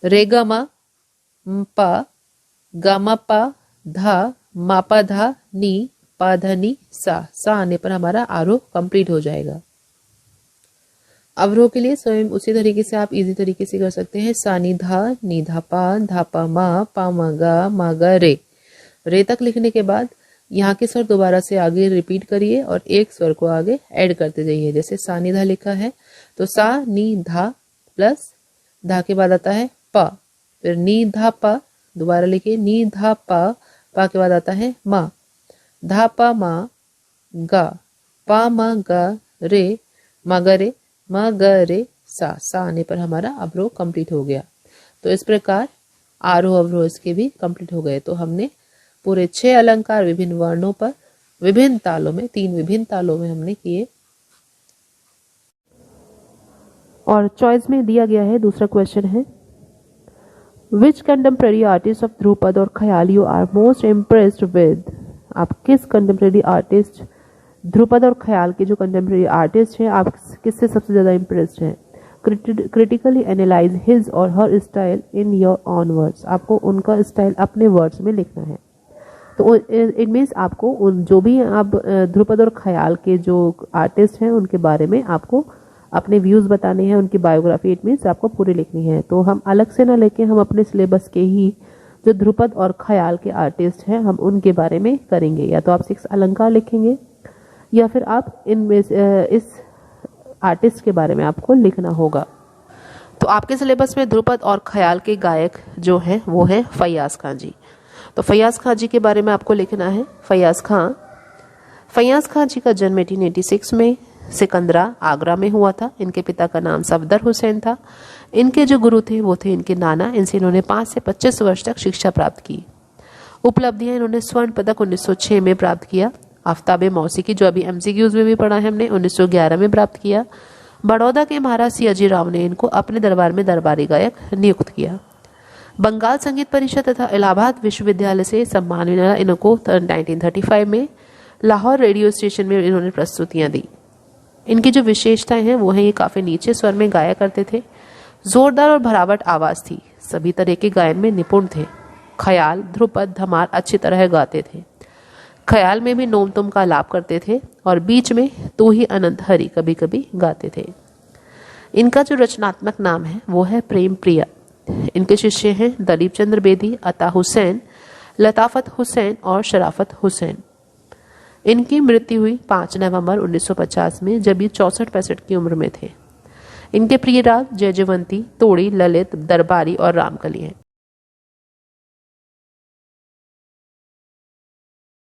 रे गा मा पा, गा मा पा धा, मा पा धा नी, पा धा नी सा आने पर हमारा आरोह कंप्लीट हो जाएगा। अवरोह के लिए स्वयं उसी तरीके से आप इजी तरीके से कर सकते हैं। सा नी धा पा मा गा रे तक लिखने के बाद यहाँ के स्वर दोबारा से आगे रिपीट करिए और एक स्वर को आगे ऐड करते जाइए। जैसे सा नी धा लिखा है तो सा नी धा प्लस धा के बाद आता है पा, फिर नी धा पा, दोबारा लिखिए नी धा पा के बाद आता है मा, धा पा मा गा, पा मा गा रे, मा ग रे सा आने पर हमारा अवरोह कंप्लीट हो गया। तो इस प्रकार आरोह अवरोह इसके भी कंप्लीट हो गए। तो हमने पूरे 6 अलंकार विभिन्न वर्णों पर विभिन्न तालों में 3 विभिन्न तालों में हमने किए। और चॉइस में दिया गया है दूसरा क्वेश्चन है, which contemporary artist of dhrupad और khayal you are most impressed with. आप किस कंटेम्प्रेरी आर्टिस्ट, ध्रुपद और ख्याल के जो कंटेम्प्रेरी आर्टिस्ट हैं, आप किससे सबसे ज़्यादा इम्प्रेस्ड हैं। Critically analyse his or her style in your own words. आपको उनका स्टाइल अपने वर्ड्स में लिखना है। तो इट मीन्स आपको उन जो भी आप ध्रुपद और ख्याल के जो आर्टिस्ट हैं उनके बारे में आपको अपने व्यूज़ बताने हैं, उनकी बायोग्राफी इट मीन्स आपको पूरी लिखनी है। तो हम अलग से ना लेके हम अपने सिलेबस के ही जो ध्रुपद और ख्याल के आर्टिस्ट हैं हम उनके बारे में करेंगे। या तो आप 6 अलंकार लिखेंगे या फिर आप इनमें इस आर्टिस्ट के बारे में आपको लिखना होगा। तो आपके सिलेबस में ध्रुपद और ख्याल के गायक जो हैं वो हैं फैयाज खां जी। तो फैयाज खां जी के बारे में आपको लिखना है। फैयाज खां जी का जन्म 1886 में सिकंदरा आगरा में हुआ था। इनके पिता का नाम सफदर हुसैन था। इनके जो गुरु थे वो थे इनके नाना। इनसे इन्होंने 5 से 25 वर्ष तक शिक्षा प्राप्त की। उपलब्धियां इन्होंने स्वर्ण पदक 1906 में प्राप्त किया। आफ्ताबे मौसीकी जो अभी MCQs में भी पढ़ा है हमने 1911 में प्राप्त किया। बड़ौदा के महाराज सियाजी राव ने इनको अपने दरबार में दरबारी गायक नियुक्त किया। बंगाल संगीत परिषद तथा इलाहाबाद विश्वविद्यालय से सम्मान मिला इनको 1935 में। लाहौर रेडियो स्टेशन में इन्होंने प्रस्तुतियां दी। इनकी जो विशेषताएं हैं वो है ये काफ़ी नीचे स्वर में गाया करते थे। जोरदार और भरावट आवाज थी। सभी तरह के गायन में निपुण थे। ख्याल, ध्रुपद, धमार अच्छी तरह गाते थे। ख्याल में भी नोम तुम का लाप करते थे और बीच में तू ही अनंत हरि कभी कभी गाते थे। इनका जो रचनात्मक नाम है वो है प्रेम प्रिया। इनके शिष्य हैं दलीप चंद्र बेदी, अता हुसैन, लताफत हुसैन और शराफत हुसैन। इनकी मृत्यु हुई 5 नवंबर 1950 में, जब ये 64-65 की उम्र में थे। इनके प्रिय राग जयजयवंती, तोड़ी, ललित, दरबारी और रामकली हैं।